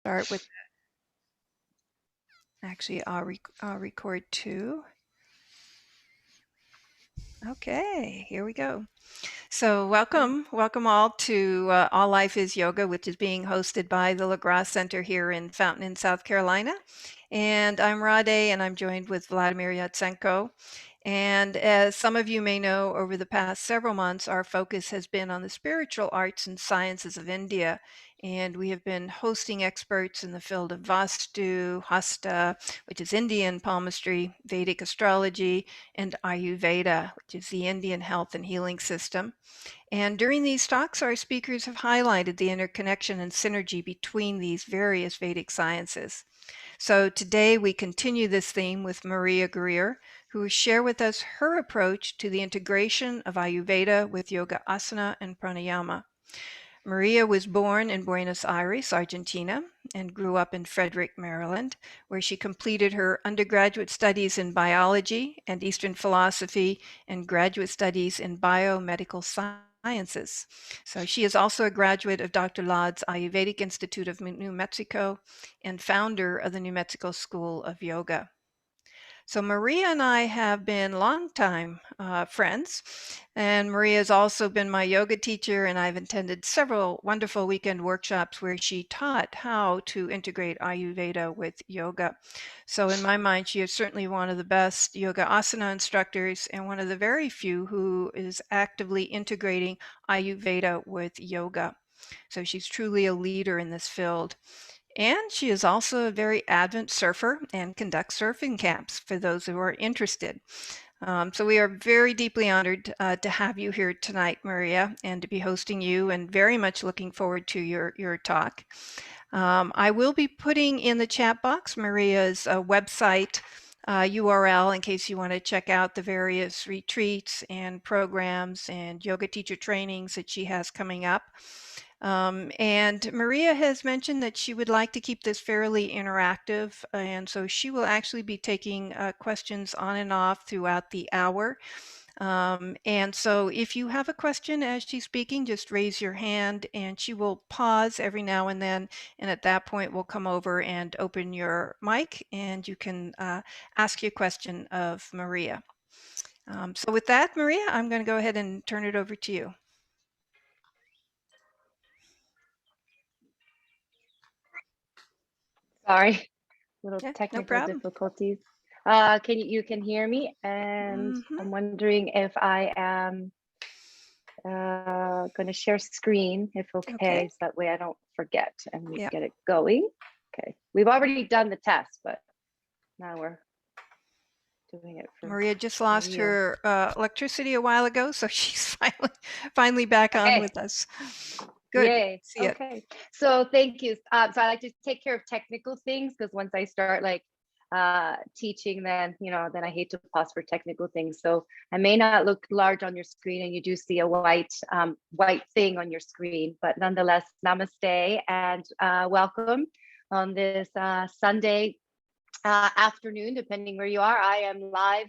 Start with, actually, I'll record too. Okay, here we go. So welcome all to All Life is Yoga, which is being hosted by the LaGrasse Center here in Fountain, South Carolina. And I'm Rade, and I'm joined with Vladimir Yatsenko. And as some of you may know, over the past several months, our focus has been on the spiritual arts and sciences of India. And we have been hosting experts in the field of Vastu, Hasta, which is Indian palmistry, Vedic astrology, and Ayurveda, which is the Indian health and healing system. And during these talks, our speakers have highlighted the interconnection and synergy between these various Vedic sciences. So today we continue this theme with Maria Greer, who will share with us her approach to the integration of Ayurveda with yoga asana and pranayama. Maria was born in Buenos Aires, Argentina, and grew up in Frederick, Maryland, where she completed her undergraduate studies in biology and Eastern philosophy and graduate studies in biomedical sciences. So she is also a graduate of Dr. Ladd's Ayurvedic Institute of New Mexico and founder of the New Mexico School of Yoga. So Maria and I have been longtime friends, and Maria has also been my yoga teacher, and I've attended several wonderful weekend workshops where she taught how to integrate Ayurveda with yoga. So in my mind, she is certainly one of the best yoga asana instructors and one of the very few who is actively integrating Ayurveda with yoga. So she's truly a leader in this field. And she is also a very avid surfer and conducts surfing camps for those who are interested. So we are very deeply honored to have you here tonight, Maria, and to be hosting you, and very much looking forward to your talk. I will be putting in the chat box Maria's website URL in case you want to check out the various retreats and programs and yoga teacher trainings that she has coming up. And Maria has mentioned that she would like to keep this fairly interactive, and so she will actually be taking questions on and off throughout the hour. And so if you have a question as she's speaking, just raise your hand and she will pause every now and then. And at that point, we'll come over and open your mic and you can ask your question of Maria. So with that, Maria, I'm going to go ahead and turn it over to you. Sorry, little Yeah, no technical problem. difficulties. You can hear me, and I'm wondering if I am going to share screen, if okay, so that way I don't forget and we get it going. Okay, we've already done the test, but now we're doing it for Maria just lost her electricity a while ago, so she's finally back on with us. Good. Yay. See it. Okay. So thank you. So I like to take care of technical things because once I start like teaching, then then I hate to pause for technical things. So I may not look large on your screen, and you do see a white thing on your screen, but nonetheless, namaste and welcome on this Sunday afternoon, depending where you are. I am live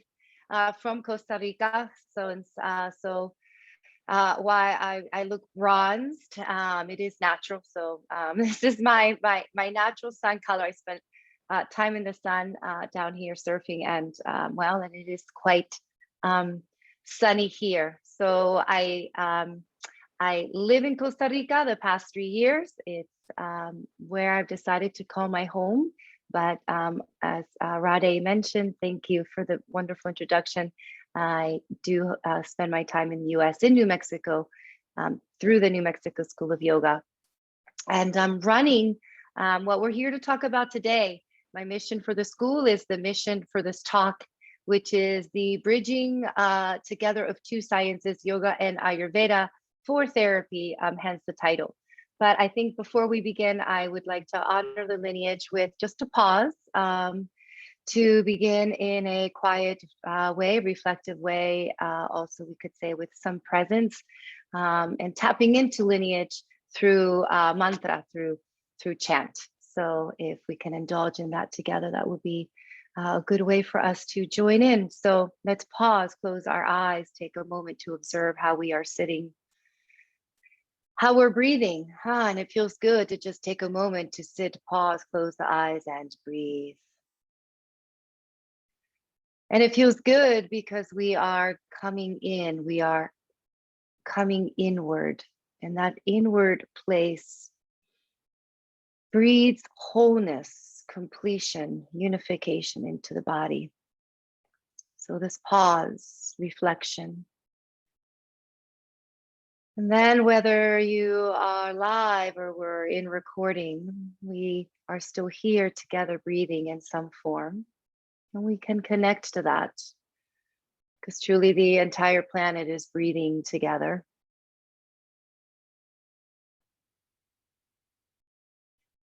from Costa Rica, why I look bronzed. It is natural. So this is my natural sun color. I spent time in the sun down here surfing, and and it is quite sunny here. So I live in Costa Rica the past 3 years. It's where I've decided to call my home. But as Rade mentioned, thank you for the wonderful introduction. I do spend my time in the US, in New Mexico, through the New Mexico School of Yoga. And I'm running what we're here to talk about today. My mission for the school is the mission for this talk, which is the bridging together of two sciences, yoga and Ayurveda, for therapy, hence the title. But I think before we begin, I would like to honor the lineage with just a pause. To begin in a quiet way, reflective way, also we could say with some presence, and tapping into lineage through mantra, through chant. So if we can indulge in that together, that would be a good way for us to join in. So let's pause, close our eyes, take a moment to observe how we are sitting. how we're breathing. And it feels good to just take a moment to sit, pause, close the eyes, and breathe. And it feels good because we are coming in, we are coming inward. And that inward place breathes wholeness, completion, unification into the body. So this pause, reflection. And then whether you are live or we're in recording, we are still here together breathing in some form. And we can connect to that because truly the entire planet is breathing together.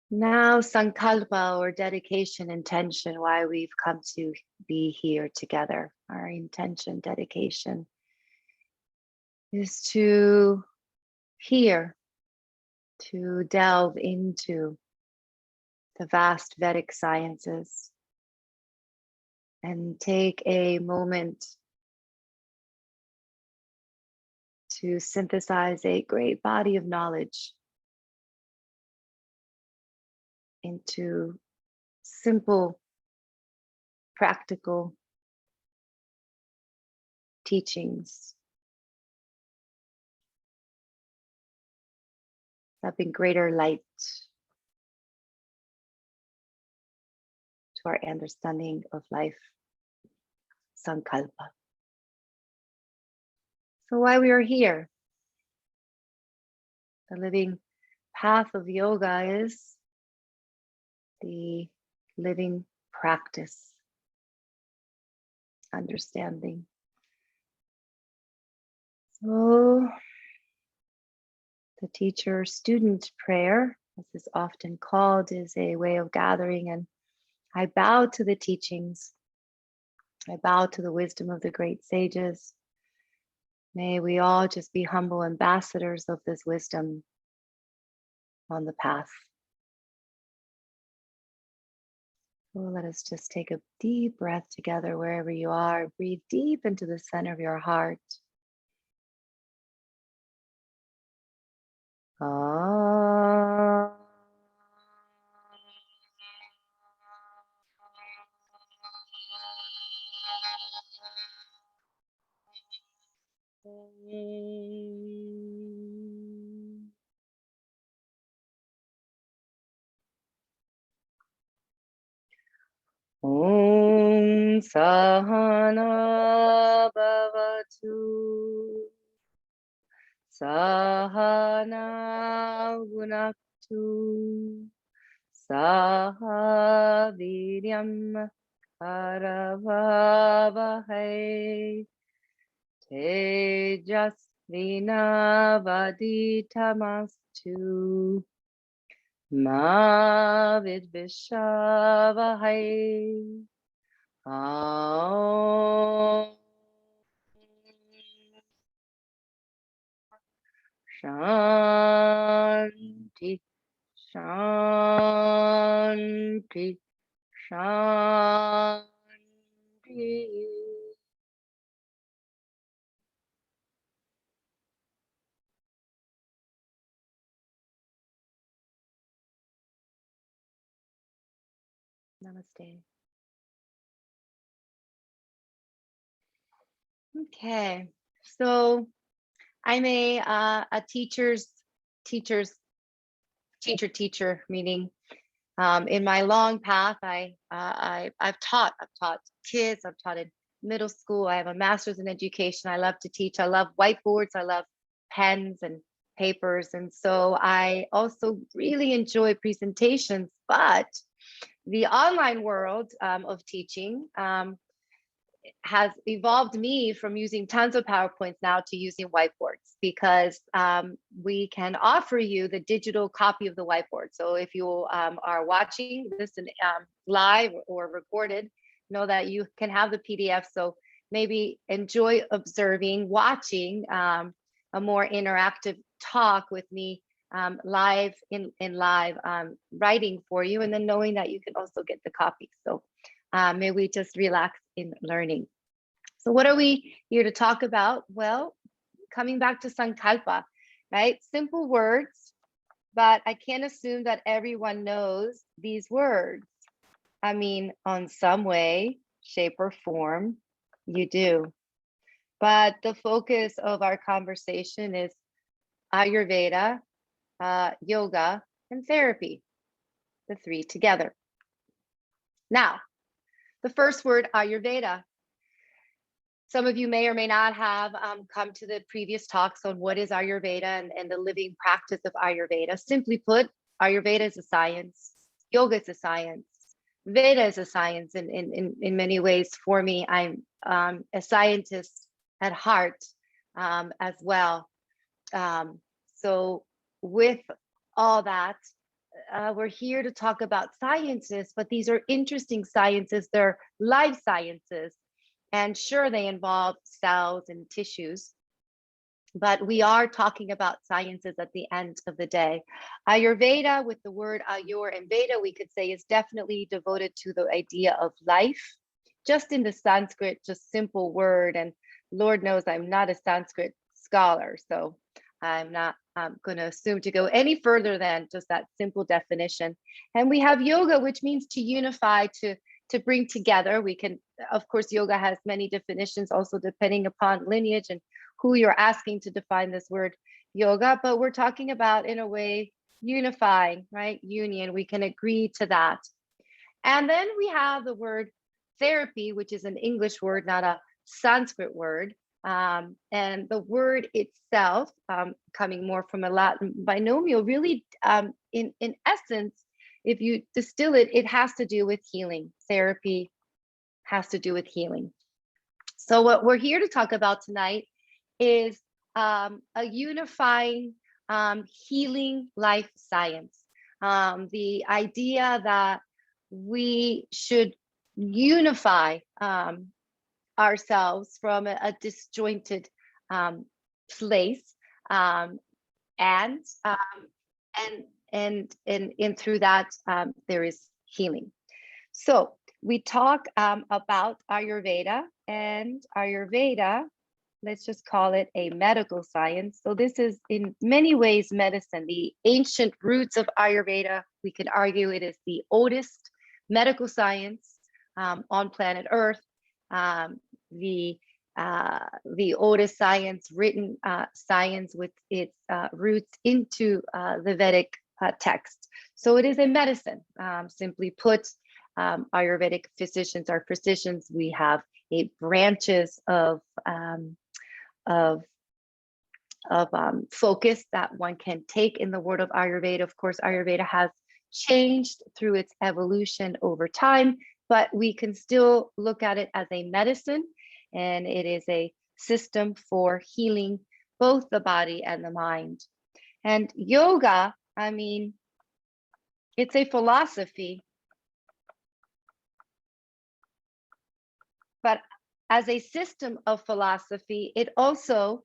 Now, sankalpa or dedication, intention, why we've come to be here together. Our intention, dedication is to hear, to delve into the vast Vedic sciences and take a moment to synthesize a great body of knowledge into simple, practical teachings that bring greater light to our understanding of life, sankalpa. So why we are here, the living path of yoga is the living practice, understanding. So the teacher-student prayer, as is often called, is a way of gathering, and I bow to the teachings. I bow to the wisdom of the great sages. May we all just be humble ambassadors of this wisdom on the path. So let us just take a deep breath together wherever you are. Breathe deep into the center of your heart. Ah. Om Sahana Bhavatu Sahana Gunaktu Saha Viryam Karavavahai Tejasvinavaditamastu Ma Vidvishavahai. Aum Shanti, Shanti, Shanti. Namaste. Okay, so I'm a teacher's teacher, meaning in my long path, I've taught kids, I've taught in middle school. I have a master's in education. I love to teach. I love whiteboards. I love pens and papers, and so I also really enjoy presentations. But the online world of teaching has evolved me from using tons of PowerPoints now to using whiteboards because we can offer you the digital copy of the whiteboard. So if you are watching this in, live or recorded, know that you can have the PDF. So maybe enjoy observing, watching a more interactive talk with me live in live writing for you, and then knowing that you can also get the copy. So may we just relax in learning. So what are we here to talk about? Well, coming back to Sankalpa. right? Simple words, but I can't assume that everyone knows these words. I mean, on some way, shape, or form, you do. But the focus of our conversation is Ayurveda, yoga, and therapy, the three together. Now, the first word, Ayurveda. Some of you may or may not have come to the previous talks on what is Ayurveda and the living practice of Ayurveda. Simply put, Ayurveda is a science, yoga is a science, Veda is a science in many ways. For me, I'm a scientist at heart as well. So with all that, we're here to talk about sciences, but these are interesting sciences. They're life sciences. And sure, they involve cells and tissues, but we are talking about sciences at the end of the day. Ayurveda, with the word Ayur and Veda, we could say is definitely devoted to the idea of life, just in the Sanskrit, just simple word. And Lord knows I'm not a Sanskrit scholar, so I'm not going to assume to go any further than just that simple definition. And we have yoga, which means to unify, to bring together. We can, of course, yoga has many definitions, also depending upon lineage and who you're asking to define this word yoga, but we're talking about, in a way, unifying, right? Union, we can agree to that. And then we have the word therapy, which is an English word, not a Sanskrit word. And the word itself, coming more from a Latin binomial, really, in essence, if you distill it, it has to do with healing. Therapy has to do with healing. So what we're here to talk about tonight is a unifying healing life science. The idea that we should unify ourselves from a disjointed place, and through that there is healing. So we talk about Ayurveda, and Ayurveda, let's just call it a medical science. So this is in many ways medicine. The ancient roots of Ayurveda, we can argue it is the oldest medical science on planet Earth. The oldest science, written science with its roots into the Vedic text. So it is a medicine. Simply put, Ayurvedic physicians are physicians. We have 8 branches of focus that one can take in the world of Ayurveda. Of course, Ayurveda has changed through its evolution over time, but we can still look at it as a medicine, and it is a system for healing both the body and the mind. And yoga, I mean, it's a philosophy, but as a system of philosophy, it also,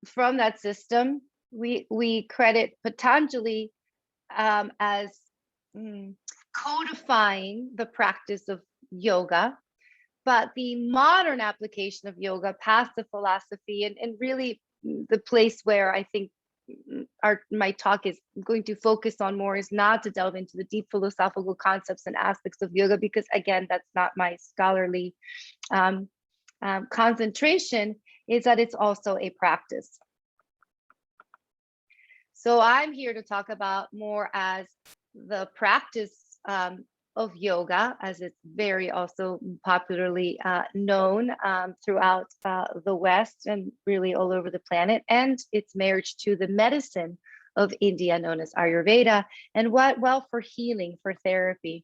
from that system, we credit Patanjali as codifying the practice of yoga, but the modern application of yoga past the philosophy, and really the place where I think my talk is going to focus on more, is not to delve into the deep philosophical concepts and aspects of yoga, because again, that's not my scholarly concentration, is that it's also a practice. So I'm here to talk about more as the practice of yoga, as it's very also popularly known throughout the West and really all over the planet, and its marriage to the medicine of India known as Ayurveda. And what? Well, for healing, for therapy.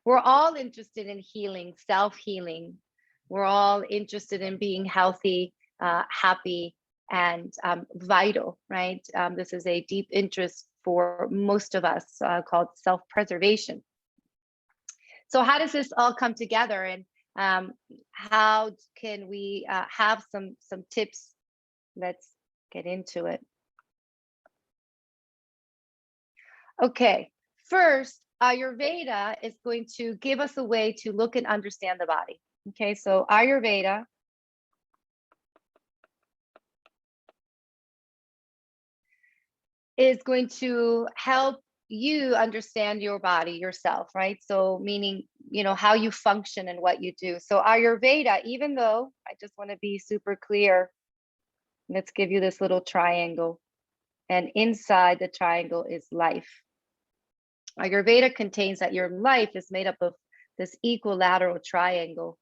We're all interested in healing, self-healing. We're all interested in being healthy, happy, and vital, right? This is a deep interest for most of us, called self-preservation. So how does this all come together, and how can we have some tips? Let's get into it. Okay, first, Ayurveda is going to give us a way to look and understand the body. Okay, so Ayurveda is going to help you understand your body yourself, right? So meaning, how you function and what you do. So Ayurveda, even though I just want to be super clear, let's give you this little triangle. And inside the triangle is life. Ayurveda contains that your life is made up of this equilateral triangle.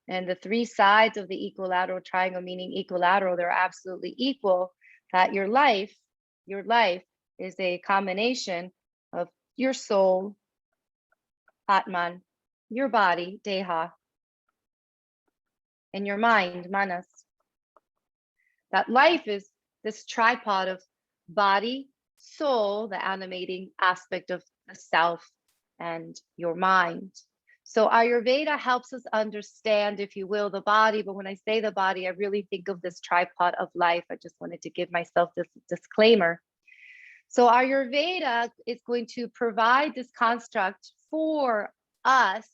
And the three sides of the equilateral triangle, meaning equilateral, they're absolutely equal, that your life is a combination of your soul, Atman, your body, Deha, and your mind, Manas. That life is this tripod of body, soul, the animating aspect of the self, and your mind. So Ayurveda helps us understand, if you will, the body. But when I say the body, I really think of this tripod of life. I just wanted to give myself this disclaimer. So Ayurveda is going to provide this construct for us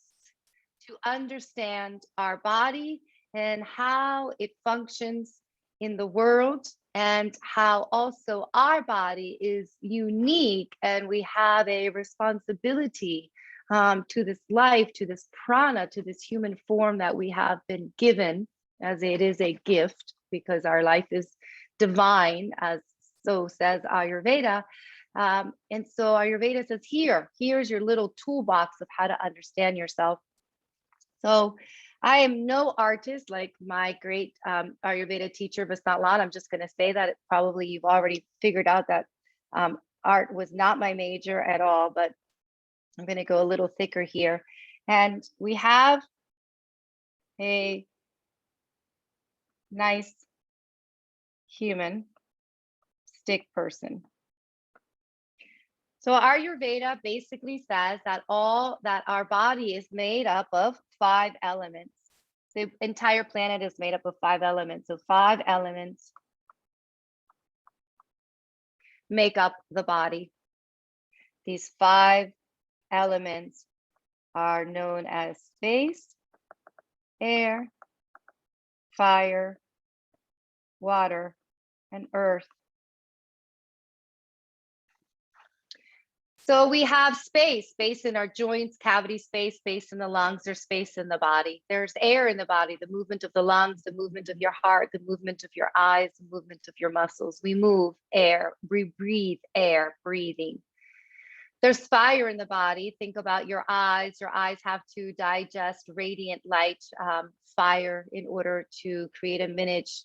to understand our body and how it functions in the world, and how also our body is unique and we have a responsibility to this life, to this prana, to this human form that we have been given, as it is a gift, because our life is divine, as so says Ayurveda. And so Ayurveda says, here's your little toolbox of how to understand yourself. So I am no artist like my great Ayurveda teacher, Vasant. I'm just going to say that probably you've already figured out that art was not my major at all, but I'm going to go a little thicker here. And we have a nice human stick person. So Ayurveda basically says that our body is made up of 5 elements. The entire planet is made up of 5 elements. So 5 elements make up the body. These 5 elements are known as space, air, fire, water, and earth. So we have space in our joints, cavity space in the lungs, there's space in the body. There's air in the body, the movement of the lungs, the movement of your heart, the movement of your eyes, the movement of your muscles. We move air, we breathe air, breathing. There's fire in the body. Think about your eyes. Your eyes have to digest radiant light, fire, in order to create an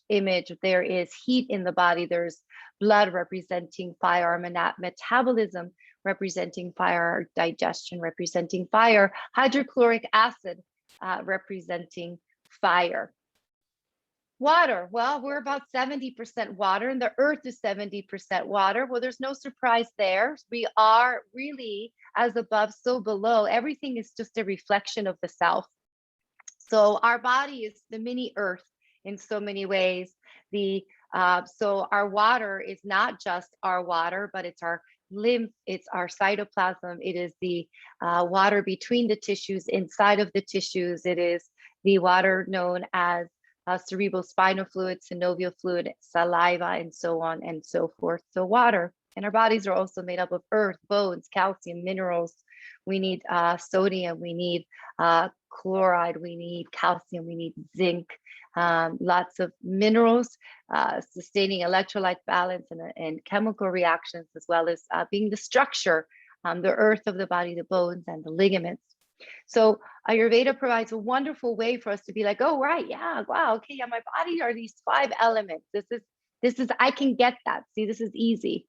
image. There is heat in the body. There's blood representing fire, our metabolism representing fire, digestion representing fire, hydrochloric acid representing fire. Water, well, we're about 70% water, and the earth is 70% water. Well, there's no surprise there. We are really as above, so below. Everything is just a reflection of the self. So our body is the mini earth in so many ways. So our water is not just our water, but it's our lymph, it's our cytoplasm, it is the water between the tissues, inside of the tissues. It is the water known as cerebrospinal fluid, synovial fluid, saliva, and so on and so forth. So water. And our bodies are also made up of earth, bones, calcium, minerals. We need sodium, we need chloride, we need calcium, we need zinc, lots of minerals, sustaining electrolyte balance and chemical reactions, as well as being the structure, the earth of the body, the bones and the ligaments. So Ayurveda provides a wonderful way for us to be like, oh, right, yeah, wow, okay, yeah, my body are these 5 elements. This is, I can get that. See, this is easy.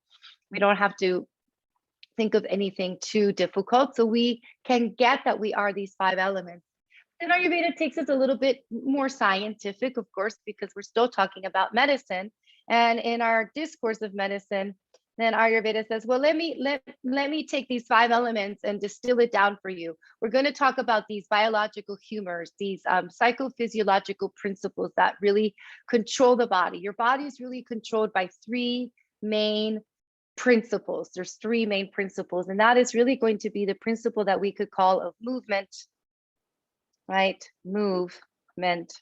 We don't have to think of anything too difficult. So we can get that we are these 5 elements. And Ayurveda takes us a little bit more scientific, of course, because we're still talking about medicine. And in our discourse of medicine, then Ayurveda says, well, let me take these 5 elements and distill it down for you. We're going to talk about these biological humors, these psychophysiological principles that really control the body. Your body is really controlled by 3 main principles. There's 3 main principles, and that is really going to be the principle that we could call of movement, right? Movement.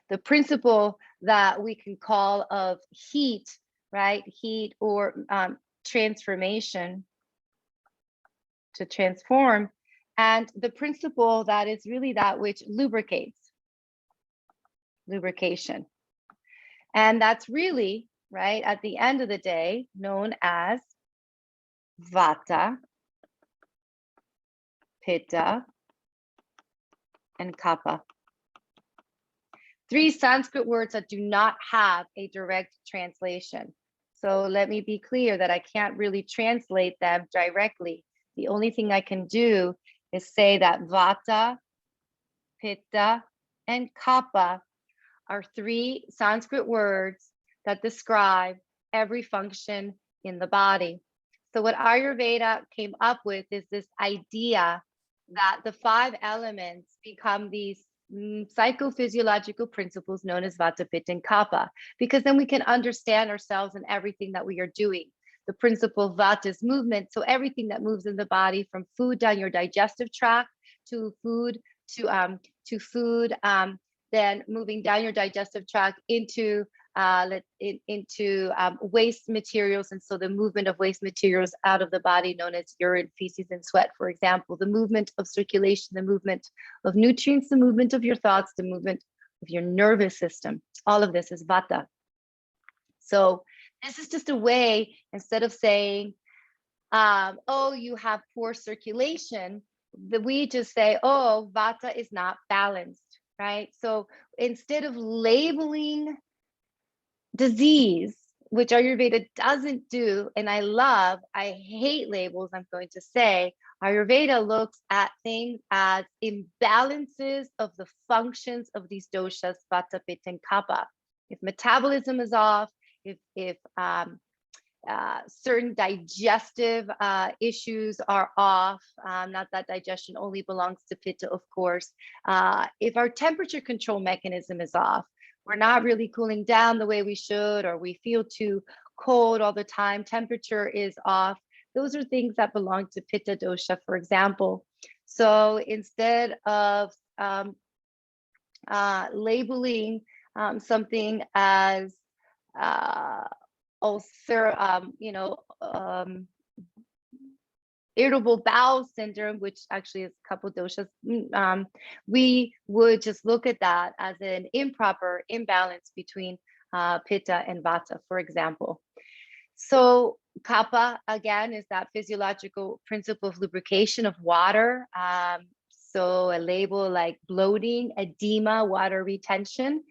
The principle that we can call of heat, right? Heat or transformation, to transform. And the principle that is really that which lubricates, lubrication. And that's really, right, at the end of the day, known as vata, pitta, and kapha. Three Sanskrit words that do not have a direct translation. So let me be clear that I can't really translate them directly. The only thing I can do is say that vata, pitta, and kapha are three Sanskrit words that describe every function in the body. So what Ayurveda came up with is this idea that the five elements become these psychophysiological principles known as vata, pitta, and kapha, because then we can understand ourselves and everything that we are doing. The principle of vata is movement, so everything that moves in the body, from food down your digestive tract to food to food, then moving down your digestive tract into waste materials. And so the movement of waste materials out of the body, known as urine, feces, and sweat, for example, the movement of circulation, the movement of nutrients, the movement of your thoughts, the movement of your nervous system. All of this is vata. So this is just a way, instead of saying, oh, you have poor circulation, we just say, oh, vata is not balanced, right? So instead of labeling disease, which Ayurveda doesn't do, and I hate labels, I'm going to say, Ayurveda looks at things as imbalances of the functions of these doshas, vata, pitta, and kapha. If metabolism is off, if certain digestive issues are off, not that digestion only belongs to pitta, of course. If our temperature control mechanism is off, we're not really cooling down the way we should, or we feel too cold all the time, temperature is off. Those are things that belong to pitta dosha, for example. So instead of labeling something as irritable bowel syndrome, which actually is kapha doshas, we would just look at that as an improper imbalance between pitta and vata, for example. So kapha, again, is that physiological principle of lubrication of water. So a label like bloating, edema, water retention,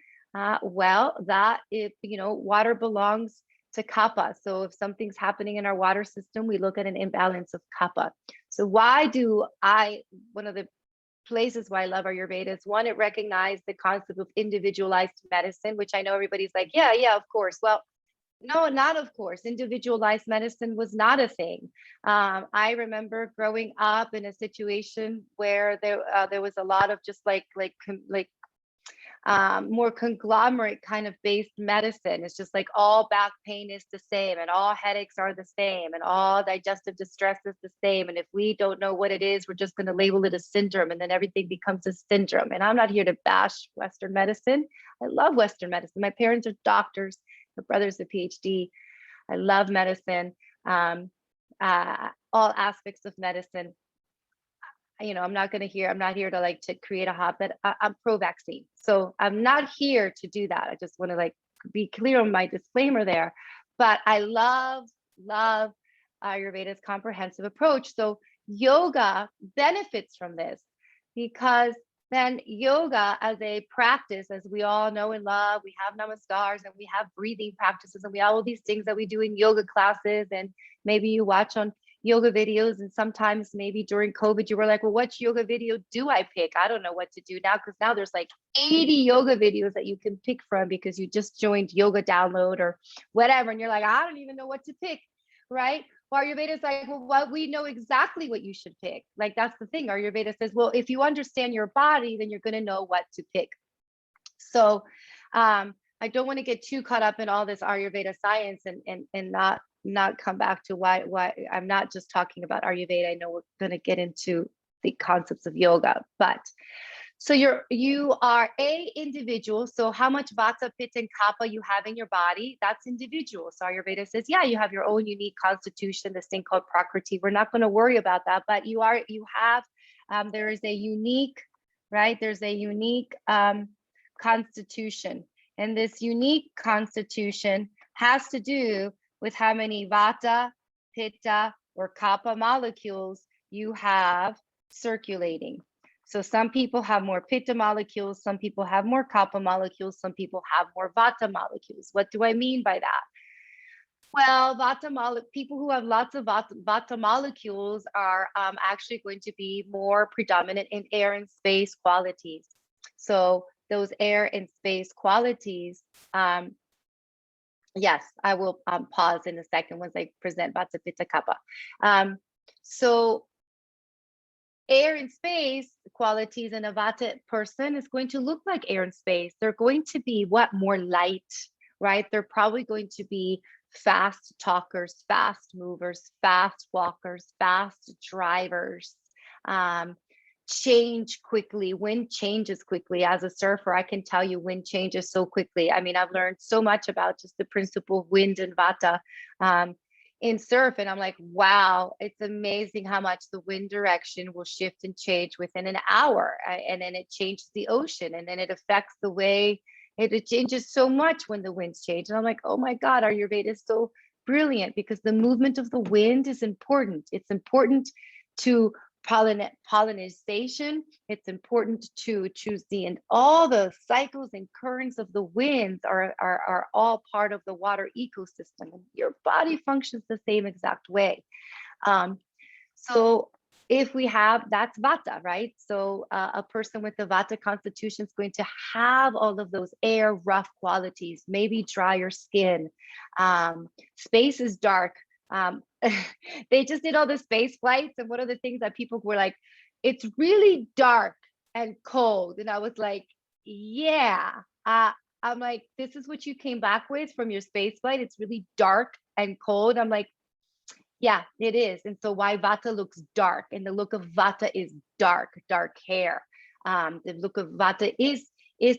well, that if water belongs to kapha. So if something's happening in our water system, we look at an imbalance of kapha. So one of the places why I love Ayurveda is, one, it recognized the concept of individualized medicine, which I know everybody's like, yeah, of course. Well, no, not of course. Individualized medicine was not a thing. I remember growing up in a situation where there was a lot of just like more conglomerate kind of based medicine. It's just like all back pain is the same, and all headaches are the same, and all digestive distress is the same. And if we don't know what it is, we're just going to label it a syndrome, and then everything becomes a syndrome. And I'm not here to bash Western medicine. I love Western medicine. My parents are doctors. My brother's a PhD. I love medicine, all aspects of medicine. I'm not here to like to create a hotbed. I'm pro-vaccine. So I'm not here to do that. I just want to like be clear on my disclaimer there. But I love Ayurveda's comprehensive approach. So yoga benefits from this, because then yoga as a practice, as we all know and love, we have namaskars and we have breathing practices and we have all these things that we do in yoga classes, and maybe you watch on yoga videos, and sometimes maybe during COVID you were like, well, which yoga video do I pick? I don't know what to do now, because now there's like 80 yoga videos that you can pick from because you just joined Yoga Download or whatever, and you're like, I don't even know what to pick, right? Well, Ayurveda is like, well, we know exactly what you should pick. Like, that's the thing. Ayurveda says, well, if you understand your body, then you're going to know what to pick. So I don't want to get too caught up in all this Ayurveda science and not come back to why I'm not just talking about Ayurveda. I know we're going to get into the concepts of yoga, but So you are a individual. So how much vata, pitta, and kapha you have in your body, that's individual. So Ayurveda says, yeah, you have your own unique constitution, this thing called prakriti. We're not going to worry about that, but you have, there is a unique, right? There's a unique constitution. And this unique constitution has to do with how many vata, pitta, or kapha molecules you have circulating. So some people have more pitta molecules, some people have more kapha molecules, some people have more vata molecules. What do I mean by that? Well, people who have lots of vata molecules are actually going to be more predominant in air and space qualities. So those air and space qualities, yes, I will pause in a second once I present vata, pitta, kapha. So air and space qualities in a vata person is going to look like air and space. They're going to be more light, right? They're probably going to be fast talkers, fast movers, fast walkers, fast drivers, change quickly. Wind changes quickly. As a surfer, I can tell you wind changes so quickly. I mean, I've learned so much about just the principle of wind and vata in surf, and I'm like, wow, it's amazing how much the wind direction will shift and change within an hour, and then it changes the ocean, and then it affects the way it changes so much when the winds change. And I'm like, oh my God, Ayurveda is so brilliant, because the movement of the wind is important. It's important to pollination. It's important to choose and all the cycles and currents of the winds are all part of the water ecosystem, and your body functions the same exact way. So if we have, that's vata, right? So a person with the vata constitution is going to have all of those air, rough qualities, maybe drier skin. Space is dark. They just did all the space flights, and one of the things that people were like, it's really dark and cold. And I was like, yeah. I'm like, this is what you came back with from your space flight? It's really dark and cold. I'm like, yeah, it is. And so why vata looks dark, and the look of vata is dark hair. The look of vata is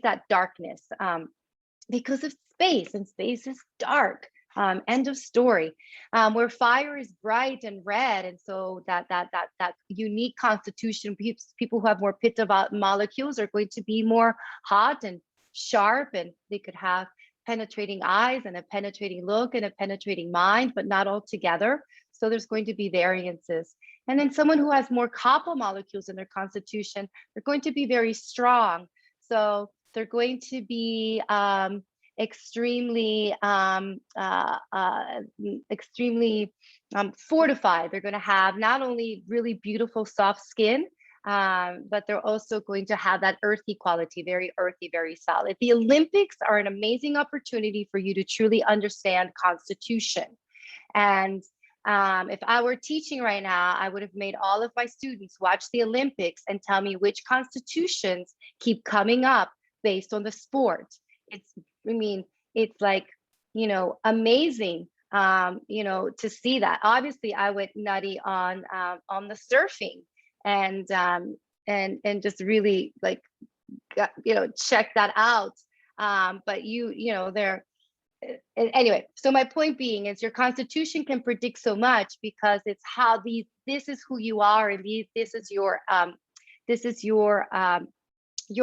that darkness, because of space, and space is dark. End of story. Where fire is bright and red, and so that unique constitution, people who have more pitta molecules are going to be more hot and sharp, and they could have penetrating eyes and a penetrating look and a penetrating mind, but not all together. So there's going to be variances. And then someone who has more kapha molecules in their constitution, they're going to be very strong. So they're going to be extremely fortified. They're going to have not only really beautiful soft skin, but they're also going to have that earthy quality, very earthy, very solid. The Olympics are an amazing opportunity for you to truly understand constitution. And if I were teaching right now, I would have made all of my students watch the Olympics and tell me which constitutions keep coming up based on the sport. It's like, amazing, to see that. Obviously, I went nutty on the surfing, and just really like, check that out. But they're anyway. So my point being is, your constitution can predict so much, because it's how this is who you are, and this is your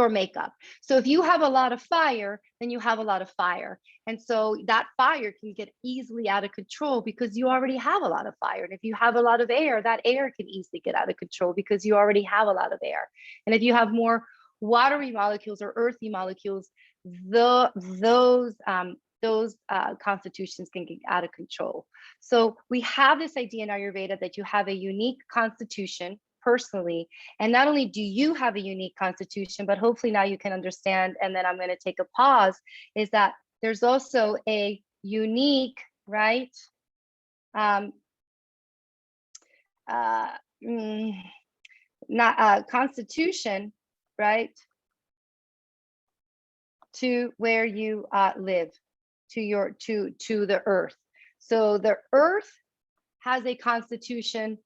makeup. So if you have a lot of fire, then you have a lot of fire. And so that fire can get easily out of control because you already have a lot of fire. And if you have a lot of air, that air can easily get out of control because you already have a lot of air. And if you have more watery molecules or earthy molecules, those constitutions can get out of control. So we have this idea in Ayurveda that you have a unique constitution personally, and not only do you have a unique constitution, but hopefully now you can understand, and then I'm going to take a pause, is that there's also a unique, right, constitution, right, to where you live, to the earth. So the earth has a constitution,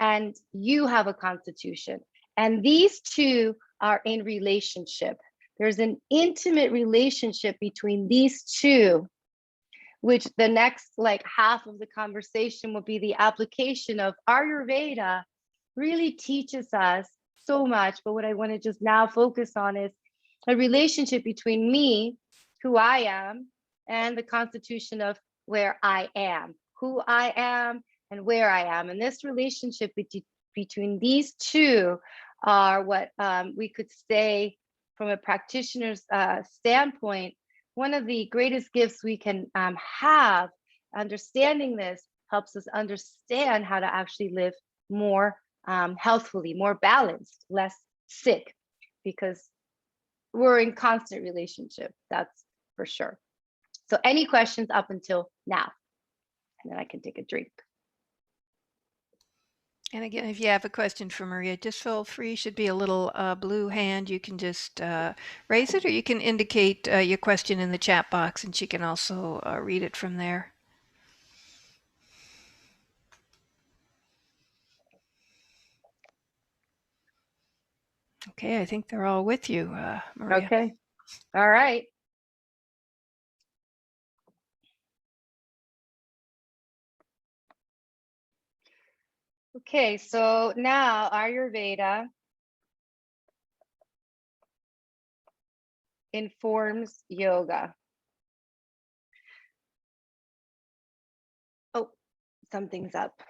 and you have a constitution, and these two are in relationship. There's an intimate relationship between these two, which the next like half of the conversation will be the application of Ayurveda really teaches us so much. But what I want to just now focus on is a relationship between me, who I am, and the constitution of where I am, who I am, and where I am. And this relationship between these two are what we could say from a practitioner's standpoint, one of the greatest gifts we can have. Understanding this helps us understand how to actually live more healthfully, more balanced, less sick, because we're in constant relationship, that's for sure. So any questions up until now? And then I can take a drink. And again, if you have a question for Maria, just feel free. Should be a little blue hand. You can just raise it, or you can indicate your question in the chat box, and she can also read it from there. Okay, I think they're all with you, Maria. Okay, all right. Okay, so now Ayurveda informs yoga. Oh, something's up.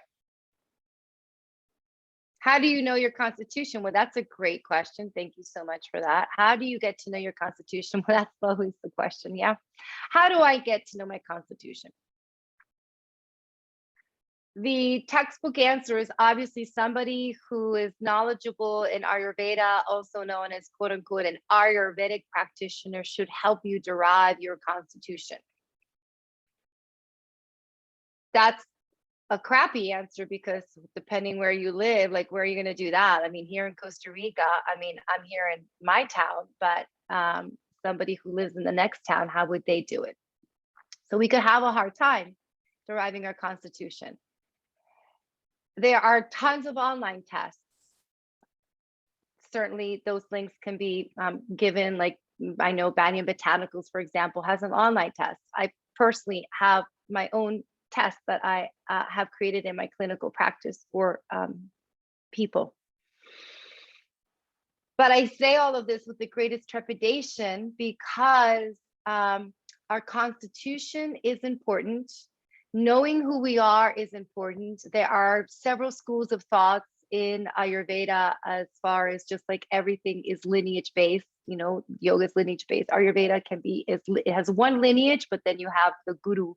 How do you know your constitution? Well, that's a great question. Thank you so much for that. How do you get to know your constitution? Well, that's always the question. Yeah. How do I get to know my constitution? The textbook answer is obviously somebody who is knowledgeable in Ayurveda, also known as quote unquote an Ayurvedic practitioner, should help you derive your constitution. That's a crappy answer, because depending where you live, like where are you going to do that? I mean, here in Costa Rica, I mean, I'm here in my town, but somebody who lives in the next town, how would they do it? So we could have a hard time deriving our constitution. There are tons of online tests. Certainly those links can be given, like I know Banyan Botanicals, for example, has an online test. I personally have my own test that I have created in my clinical practice for people. But I say all of this with the greatest trepidation, because our constitution is important. Knowing who we are is important. There are several schools of thoughts in Ayurveda, as far as just like everything is lineage based. You know, yoga is lineage based. Ayurveda can be, it has one lineage, but then you have the guru,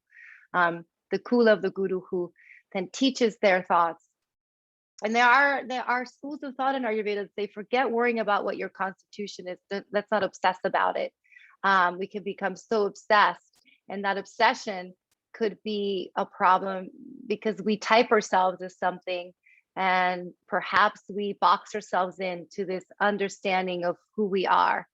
the kula of the guru, who then teaches their thoughts. And there are schools of thought in Ayurveda that say, forget worrying about what your constitution is. Let's not obsess about it. We can become so obsessed, and that obsession could be a problem, because we type ourselves as something, and perhaps we box ourselves into this understanding of who we are.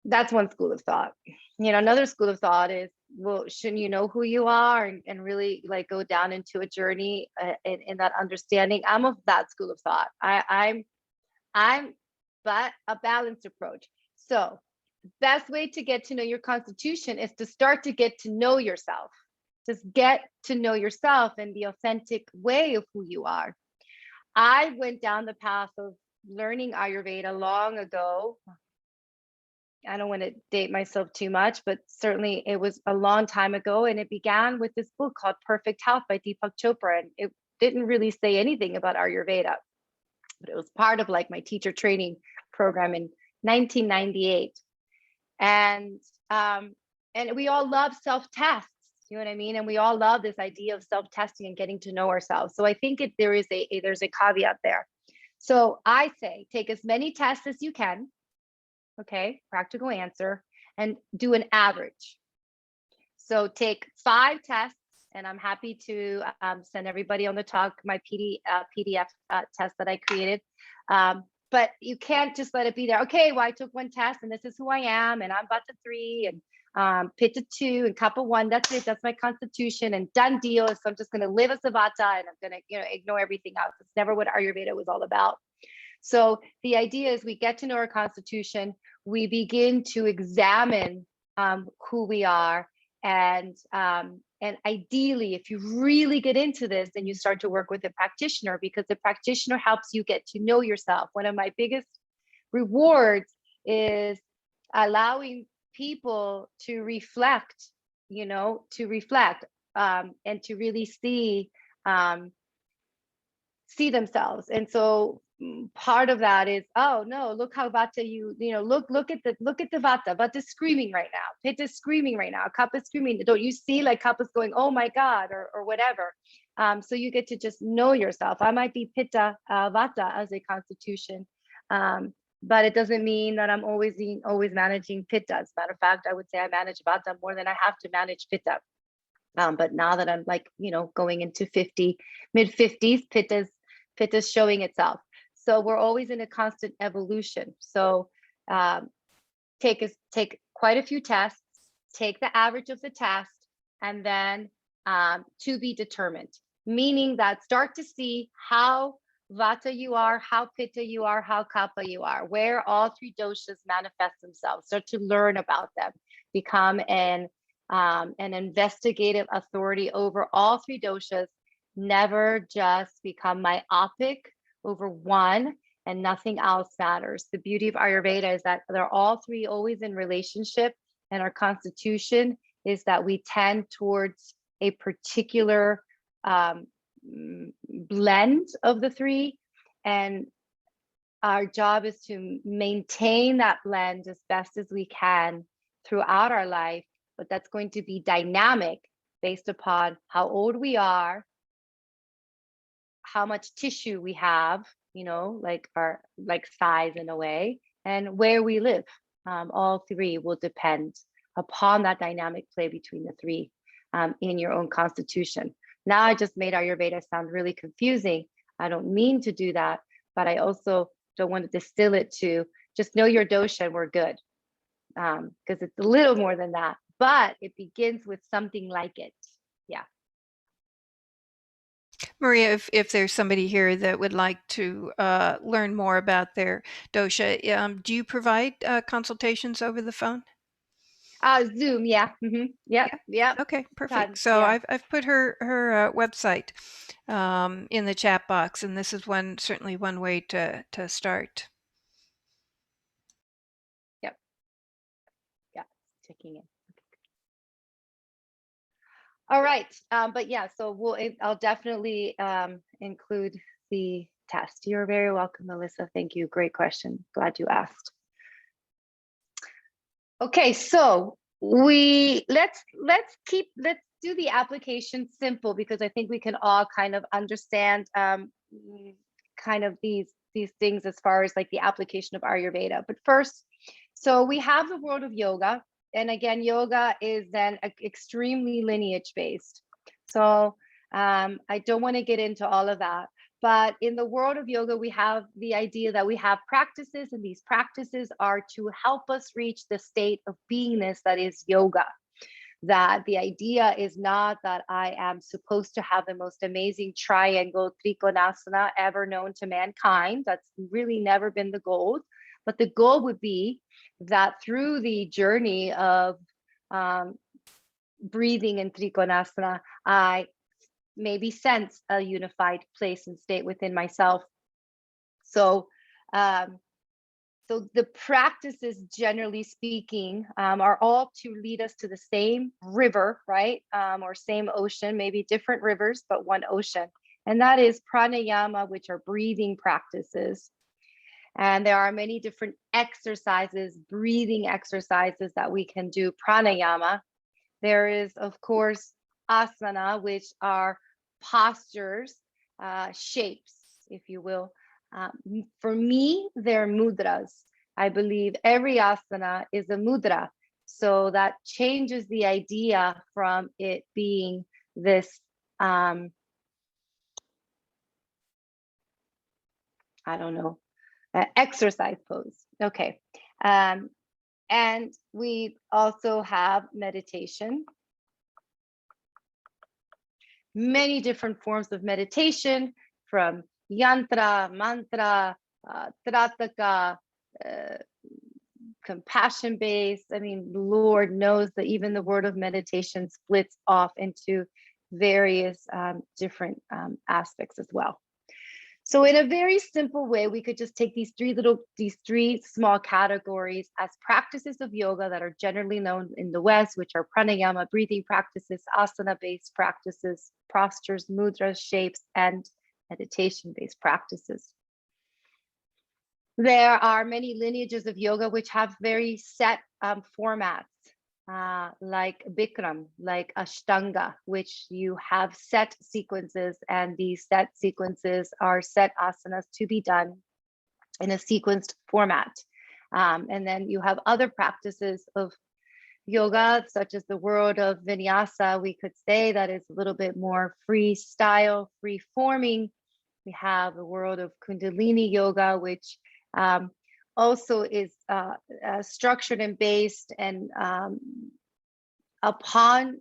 That's one school of thought. You know, another school of thought is, well, shouldn't you know who you are and really like go down into a journey in that understanding? I'm of that school of thought. I'm but a balanced approach. So best way to get to know your constitution is to start to get to know yourself. Just get to know yourself in the authentic way of who you are. I went down the path of learning Ayurveda long ago. I don't want to date myself too much, but certainly it was a long time ago. And it began with this book called Perfect Health by Deepak Chopra. And it didn't really say anything about Ayurveda, but it was part of like my teacher training program in 1998. And we all love self-tests, you know what I mean? And we all love this idea of self-testing and getting to know ourselves. So I think there's a caveat there. So I say, take as many tests as you can. Okay, practical answer, and do an average. So take 5 tests, and I'm happy to send everybody on the talk my PDF test that I created. But you can't just let it be there. Okay, well, I took 1 test and this is who I am, and I'm about to 3, and Pitta 2 and Kapha 1. That's it. That's my constitution and done deal. So I'm just going to live as a Vata and I'm going to, ignore everything else. It's never what Ayurveda was all about. So the idea is we get to know our constitution, we begin to examine who we are, and ideally, if you really get into this, then you start to work with a practitioner, because the practitioner helps you get to know yourself. One of my biggest rewards is allowing people to reflect, and to really see themselves. And so part of that is, oh no, look how Vata, look at the Vata. Vata's screaming right now. Pitta's screaming right now. Kapha's screaming. Don't you see, like, Kapha's going, oh my God, or whatever. So you get to just know yourself. I might be Pitta Vata as a constitution, but it doesn't mean that I'm always managing Pitta. As a matter of fact, I would say I manage Vata more than I have to manage Pitta. But now that I'm going into mid 50s, Pitta's showing itself. So we're always in a constant evolution. So take quite a few tests, take the average of the test, and then to be determined, meaning that start to see how Vata you are, how Pitta you are, how Kapha you are, where all three doshas manifest themselves. Start to learn about them, become an investigative authority over all three doshas. Never just become myopic over one and nothing else matters. The beauty of Ayurveda is that they're all three always in relationship, and our constitution is that we tend towards a particular blend of the three, and our job is to maintain that blend as best as we can throughout our life. But that's going to be dynamic based upon how old we are, how much tissue we have, like our size in a way, and where we live. All three will depend upon that dynamic play between the three in your own constitution. Now I just made Ayurveda sound really confusing. I don't mean to do that, but I also don't want to distill it to just know your dosha and we're good, because it's a little more than that, but it begins with something like it. Yeah. Maria, if there's somebody here that would like to learn more about their dosha, do you provide consultations over the phone? Zoom, yeah. Yep, Yeah. yep. Okay, perfect. Tons, So yeah. I've put her website in the chat box, and this is certainly one way to start. Yep. Yeah, checking in. All right, but yeah, so I'll definitely include the test. You're very welcome, Melissa. Thank you. Great question. Glad you asked. Okay, so let's do the application simple, because I think we can all kind of understand kind of these things as far as like the application of Ayurveda. But first, so we have the world of yoga, and again, yoga is then extremely lineage based. So I don't want to get into all of that. But in the world of yoga, we have the idea that we have practices, and these practices are to help us reach the state of beingness that is yoga. That the idea is not that I am supposed to have the most amazing triangle trikonasana ever known to mankind. That's really never been the goal. But the goal would be that through the journey of breathing in trikonasana, I maybe sense a unified place and state within myself. So so the practices, generally speaking, are all to lead us to the same river, right? Or same ocean, maybe different rivers, but one ocean. And that is pranayama, which are breathing practices. And there are many different exercises, breathing exercises that we can do pranayama. There is, of course, asana, which are postures, shapes, if you will. For me, they're mudras. I believe every asana is a mudra. So that changes the idea from it being this, I don't know, exercise pose. Okay. And we also have meditation, many different forms of meditation, from yantra, mantra, trataka, uh, compassion based. I mean, Lord knows that even the word of meditation splits off into various different aspects as well. So in a very simple way, we could just take these three small categories as practices of yoga that are generally known in the West, which are pranayama, breathing practices, asana-based practices, postures, mudras, shapes, and meditation-based practices. There are many lineages of yoga which have very set formats, like Bikram, like Ashtanga, which you have set sequences, and these set sequences are set asanas to be done in a sequenced format. And then you have other practices of yoga, such as the world of vinyasa, we could say that is a little bit more freestyle, free forming. We have the world of Kundalini yoga, which also is structured and based and upon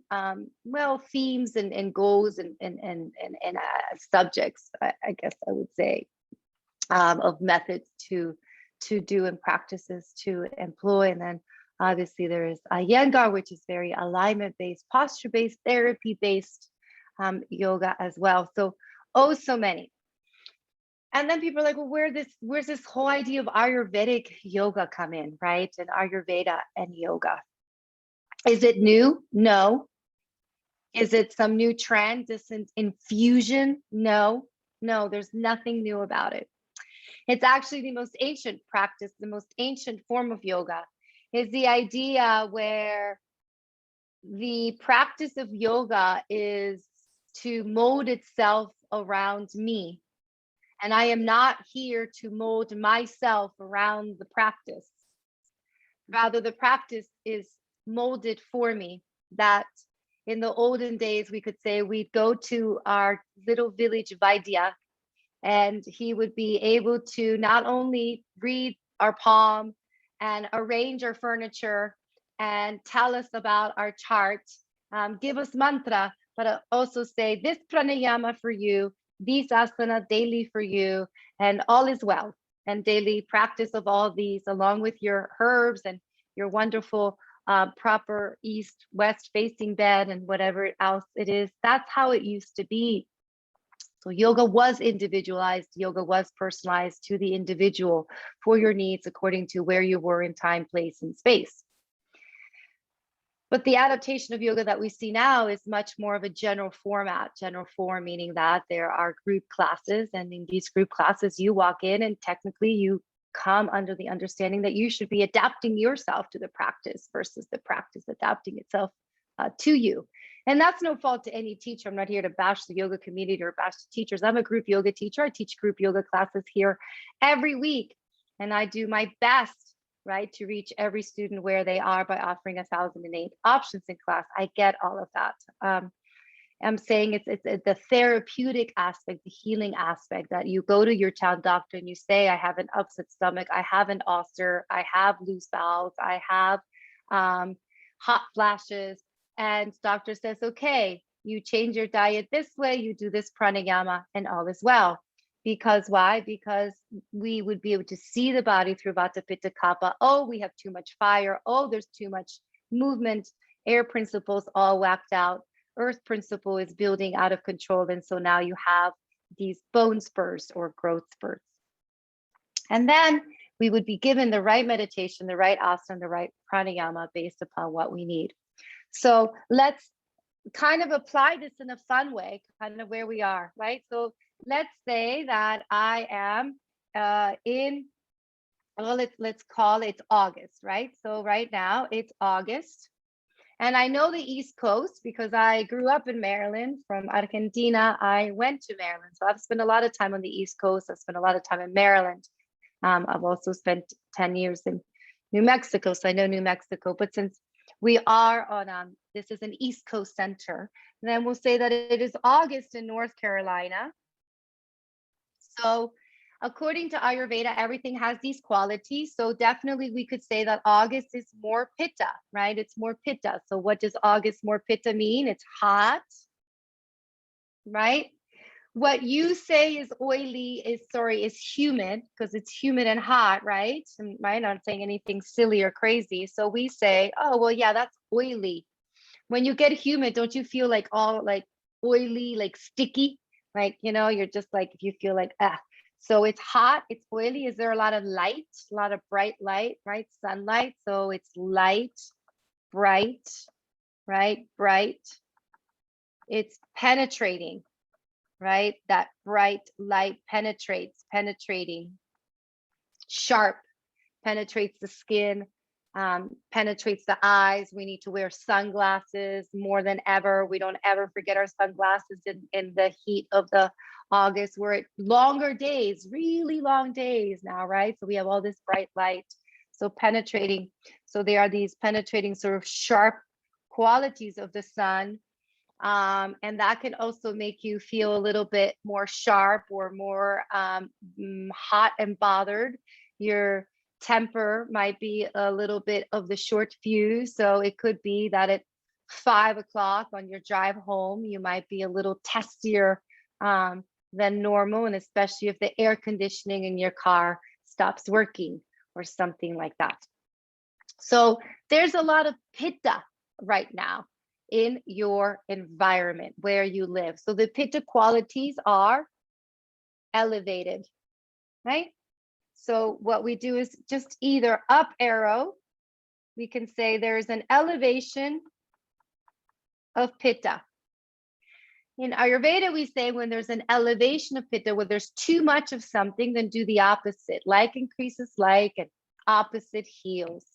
well, themes and goals and subjects, I guess I would say, of methods to do and practices to employ. And then obviously there is Iyengar, which is very alignment based, posture based, therapy based yoga as well. So oh, so many. And then people are like, well, where's this whole idea of Ayurvedic yoga come in, right? And Ayurveda and yoga. Is it new? No. Is it some new trend, this infusion? No, no, there's nothing new about it. It's actually the most ancient practice, the most ancient form of yoga is the idea where the practice of yoga is to mold itself around me. And I am not here to mold myself around the practice. Rather, the practice is molded for me. That in the olden days, we could say we'd go to our little village Vaidya, and he would be able to not only read our palm and arrange our furniture and tell us about our chart, give us mantra, but also say this pranayama for you, these asana daily for you, and all is well. And daily practice of all these, along with your herbs and your wonderful proper east west facing bed and whatever else it is. That's how it used to be. So yoga was individualized, yoga was personalized to the individual for your needs according to where you were in time, place, and space. But the adaptation of yoga that we see now is much more of a general format, general form, meaning that there are group classes. And in these group classes, you walk in and technically you come under the understanding that you should be adapting yourself to the practice versus the practice adapting itself to you. And that's no fault to any teacher. I'm not here to bash the yoga community or bash the teachers. I'm a group yoga teacher. I teach group yoga classes here every week. And I do my best, right, to reach every student where they are by offering 1,008 options in class. I get all of that. I'm saying it's the therapeutic aspect, the healing aspect, that you go to your town doctor and you say, I have an upset stomach, I have an ulcer, I have loose bowels, I have hot flashes. And doctor says, okay, you change your diet this way, you do this pranayama, and all is well. Because why? Because we would be able to see the body through Vata, Pitta, Kapha. Oh, we have too much fire. Oh, there's too much movement. Air principles all whacked out. Earth principle is building out of control. And so now you have these bone spurs or growth spurts. And then we would be given the right meditation, the right asana, the right pranayama based upon what we need. So let's kind of apply this in a fun way, kind of where we are, right? So let's say that I am well, let's call it August, right? So right now it's August. And I know the East Coast because I grew up in Maryland. From Argentina, I went to Maryland. So I've spent a lot of time on the East Coast. I've spent a lot of time in Maryland. I've also spent 10 years in New Mexico, so I know New Mexico. But since we are on, this is an East Coast center, then we'll say that it is August in North Carolina. So According to Ayurveda, everything has these qualities. So definitely we could say that August is more pitta, right? It's more pitta. So what does August more pitta mean? It's hot, right? What you say is oily is humid, because it's humid and hot, right? Right? Not saying anything silly or crazy. So we say, oh, well, yeah, that's oily. When you get humid, don't you feel like all like oily, like sticky? Like, you're just like, if you feel like, ah. So it's hot, it's oily. Is there a lot of light, a lot of bright light, right? Sunlight. So it's light, bright, right? Bright. It's penetrating, right? That bright light penetrating, sharp, penetrates the skin, penetrates the eyes. We need to wear sunglasses more than ever. We don't ever forget our sunglasses in the heat of the August. We're at longer days, really long days now, right? So we have all this bright light. So penetrating. So there are these penetrating sort of sharp qualities of the sun. And that can also make you feel a little bit more sharp or more hot and bothered. Your temper might be a little bit of the short fuse. So it could be that at 5 o'clock on your drive home, you might be a little testier than normal. And especially if the air conditioning in your car stops working or something like that. So there's a lot of pitta right now in your environment where you live. So the pitta qualities are elevated, right? So what we do is just either up arrow, we can say there's an elevation of pitta. In Ayurveda, we say when there's an elevation of pitta, where there's too much of something, then do the opposite. Like increases like, and opposite heals.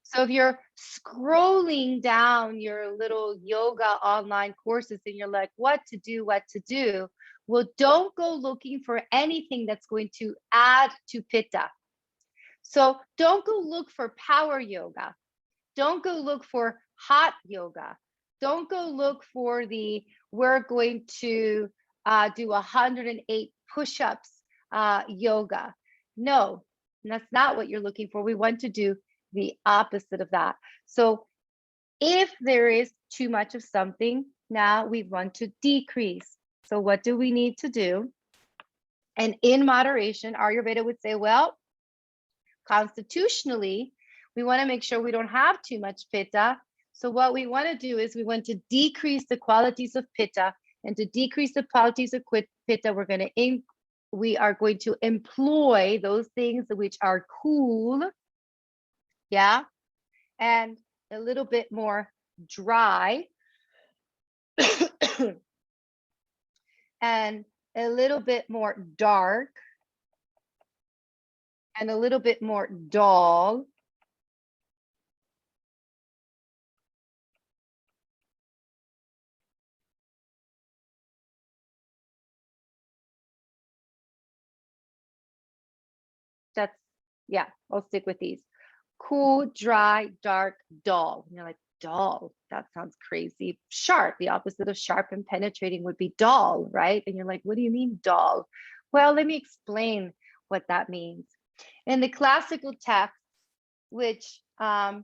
So if you're scrolling down your little yoga online courses and you're like, what to do? Well, don't go looking for anything that's going to add to pitta. So don't go look for power yoga. Don't go look for hot yoga. Don't go look for we're going to do 108 push-ups yoga. No, that's not what you're looking for. We want to do the opposite of that. So if there is too much of something, now we want to decrease. So what do we need to do? And in moderation, Ayurveda would say, well, constitutionally, we want to make sure we don't have too much pitta. So what we want to do is we want to decrease the qualities of pitta, and to decrease the qualities of pitta, we are going to employ those things which are cool, yeah, and a little bit more dry, and a little bit more dark, and a little bit more dull. That's, yeah, I'll stick with these. Cool, dry, dark, dull. And you're like, dull? That sounds crazy. Sharp, the opposite of sharp and penetrating would be dull, right? And you're like, what do you mean dull? Well, let me explain what that means. In the classical text, which, no,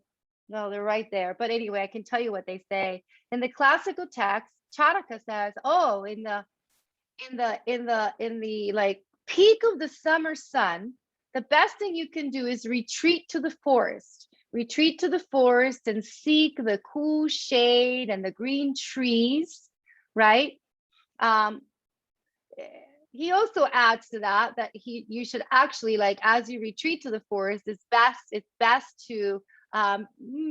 they're right there. But anyway, I can tell you what they say. In the classical text, Charaka says, oh, in the like peak of the summer sun, the best thing you can do is retreat to the forest. Retreat to the forest and seek the cool shade and the green trees, right? He also adds to that you should actually, like, as you retreat to the forest, it's best to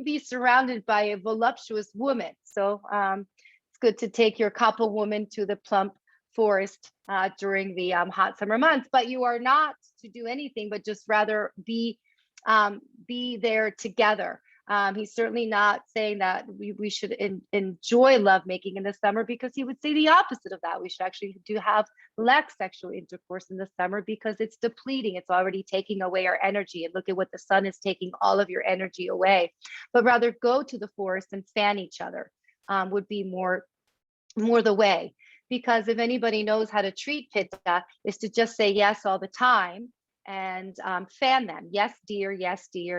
be surrounded by a voluptuous woman. So it's good to take your couple woman to the plump forest during the hot summer months, but you are not to do anything but just rather be there together. He's certainly not saying that we should enjoy lovemaking in the summer, because he would say the opposite of that. We should actually have less sexual intercourse in the summer because it's depleting. It's already taking away our energy. And look at what the sun is taking all of your energy away. But rather go to the forest and fan each other would be more more the way. Because if anybody knows how to treat pitta, is to just say yes all the time and fan them. Yes, dear,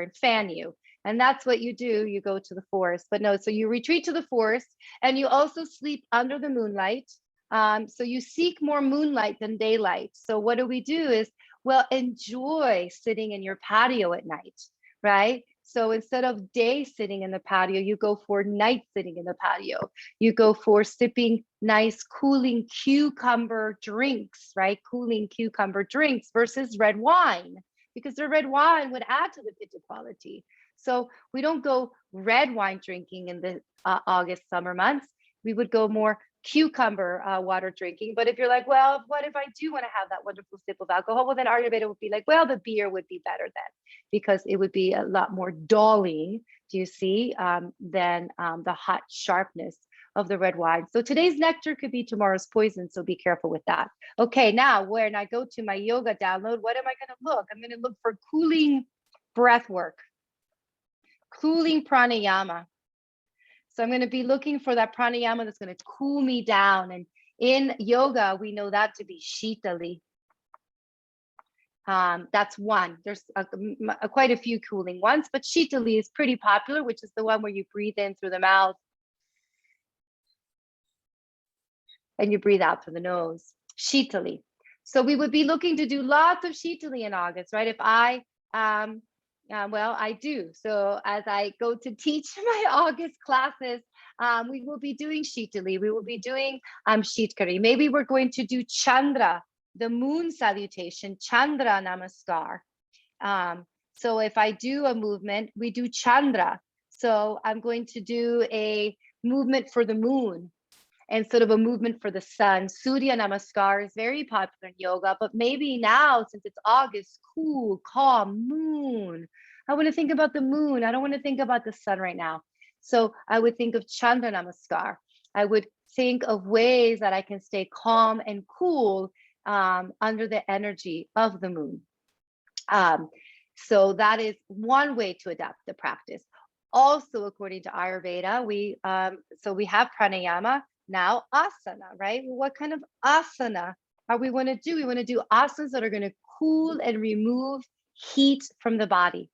and fan you. And that's what you do. You go to the forest. But no, so you retreat to the forest and you also sleep under the moonlight. So you seek more moonlight than daylight. So what do we do is, well, enjoy sitting in your patio at night, right? So instead of day sitting in the patio, you go for night sitting in the patio. You go for sipping nice cooling cucumber drinks, right? Cooling cucumber drinks versus red wine, because the red wine would add to the pitta quality. So we don't go red wine drinking in the August summer months. We would go more cucumber water drinking. But if you're like, well, what if I do want to have that wonderful sip of alcohol? Well, then Ayurveda would be like, well, the beer would be better then, because it would be a lot more dulling, do you see, than the hot sharpness of the red wine. So today's nectar could be tomorrow's poison. So be careful with that. Okay, now when I go to my yoga download, what am I going to look? I'm going to look for cooling breath work, cooling pranayama. So I'm going to be looking for that pranayama that's going to cool me down. And in yoga, we know that to be shitali. That's one. There's quite a few cooling ones, but shitali is pretty popular, which is the one where you breathe in through the mouth and you breathe out through the nose. Shitali. So we would be looking to do lots of shitali in August, right? If I, well, I do. So as I go to teach my August classes, we will be doing shitali. We will be doing shitkari. Maybe we're going to do Chandra, the moon salutation, Chandra Namaskar. So if I do a movement, we do Chandra. So I'm going to do a movement for the moon instead of a movement for the sun. Surya Namaskar is very popular in yoga, but maybe now, since it's August, cool, calm, moon. I want to think about the moon. I don't want to think about the sun right now. So I would think of Chandra Namaskar. I would think of ways that I can stay calm and cool under the energy of the moon. So that is one way to adapt the practice. Also, according to Ayurveda, we have pranayama, now asana, right? What kind of asana are we going to do? We want to do asanas that are going to cool and remove heat from the body.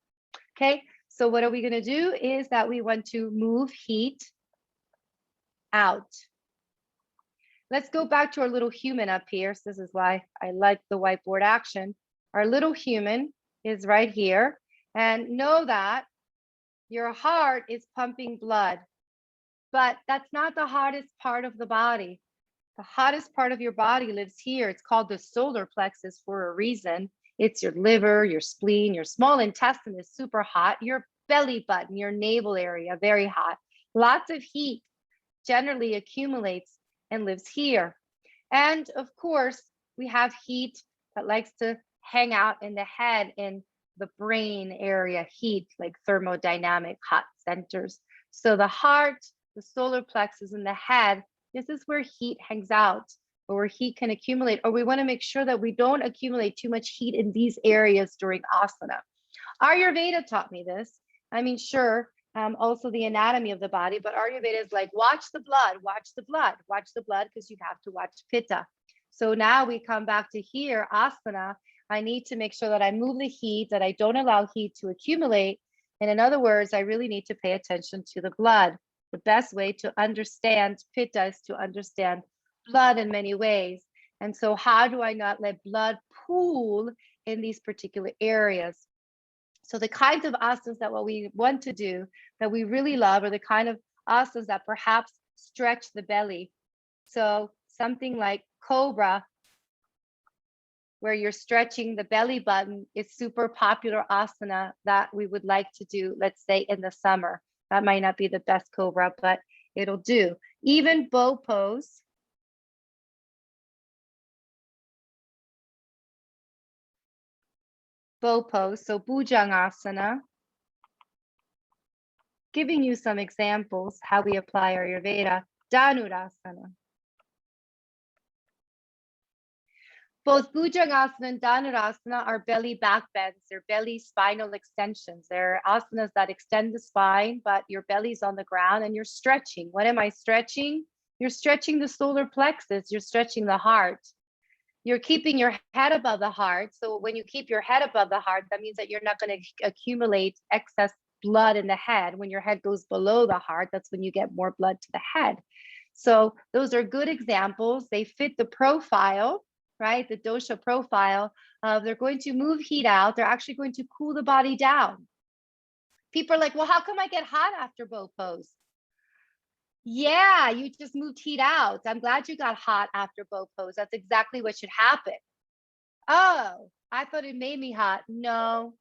Okay, so what are we going to do is that we want to move heat out. Let's go back to our little human up here. So this is why I like the whiteboard action. Our little human is right here. And know that your heart is pumping blood, but that's not the hottest part of the body. The hottest part of your body lives here. It's called the solar plexus for a reason. It's your liver, your spleen, your small intestine is super hot. Your belly button, your navel area, very hot. Lots of heat generally accumulates and lives here. And of course, we have heat that likes to hang out in the head, in the brain area, heat like thermodynamic hot centers. So the heart, the solar plexus, and the head, this is where heat hangs out, or where heat can accumulate, or we want to make sure that we don't accumulate too much heat in these areas during asana. Ayurveda taught me this. I mean, sure, also the anatomy of the body, but Ayurveda is like, watch the blood, watch the blood, watch the blood, because you have to watch pitta. So now we come back to here, asana. I need to make sure that I move the heat, that I don't allow heat to accumulate. And in other words, I really need to pay attention to the blood. The best way to understand pitta is to understand blood in many ways. And so how do I not let blood pool in these particular areas? So the kinds of asanas that what we want to do, that we really love, are the kind of asanas that perhaps stretch the belly. So something like cobra, where you're stretching the belly button, is super popular asana that we would like to do, let's say in the summer. That might not be the best cobra, but it'll do. Even bow pose. Bow pose, so Bhujangasana. Giving you some examples how we apply Ayurveda. Dhanurasana. Both Bhujangasana and Dhanurasana are belly back bends. They're belly spinal extensions. They're asanas that extend the spine, but your belly's on the ground and you're stretching. What am I stretching? You're stretching the solar plexus, you're stretching the heart. You're keeping your head above the heart. So when you keep your head above the heart, that means that you're not going to accumulate excess blood in the head. When your head goes below the heart, that's when you get more blood to the head. So those are good examples. They fit the profile, right? The dosha profile of they're going to move heat out. They're actually going to cool the body down. People are like, well, how come I get hot after bow pose? Yeah, you just moved heat out. I'm glad you got hot after bow pose. That's exactly what should happen. Oh, I thought it made me hot. No,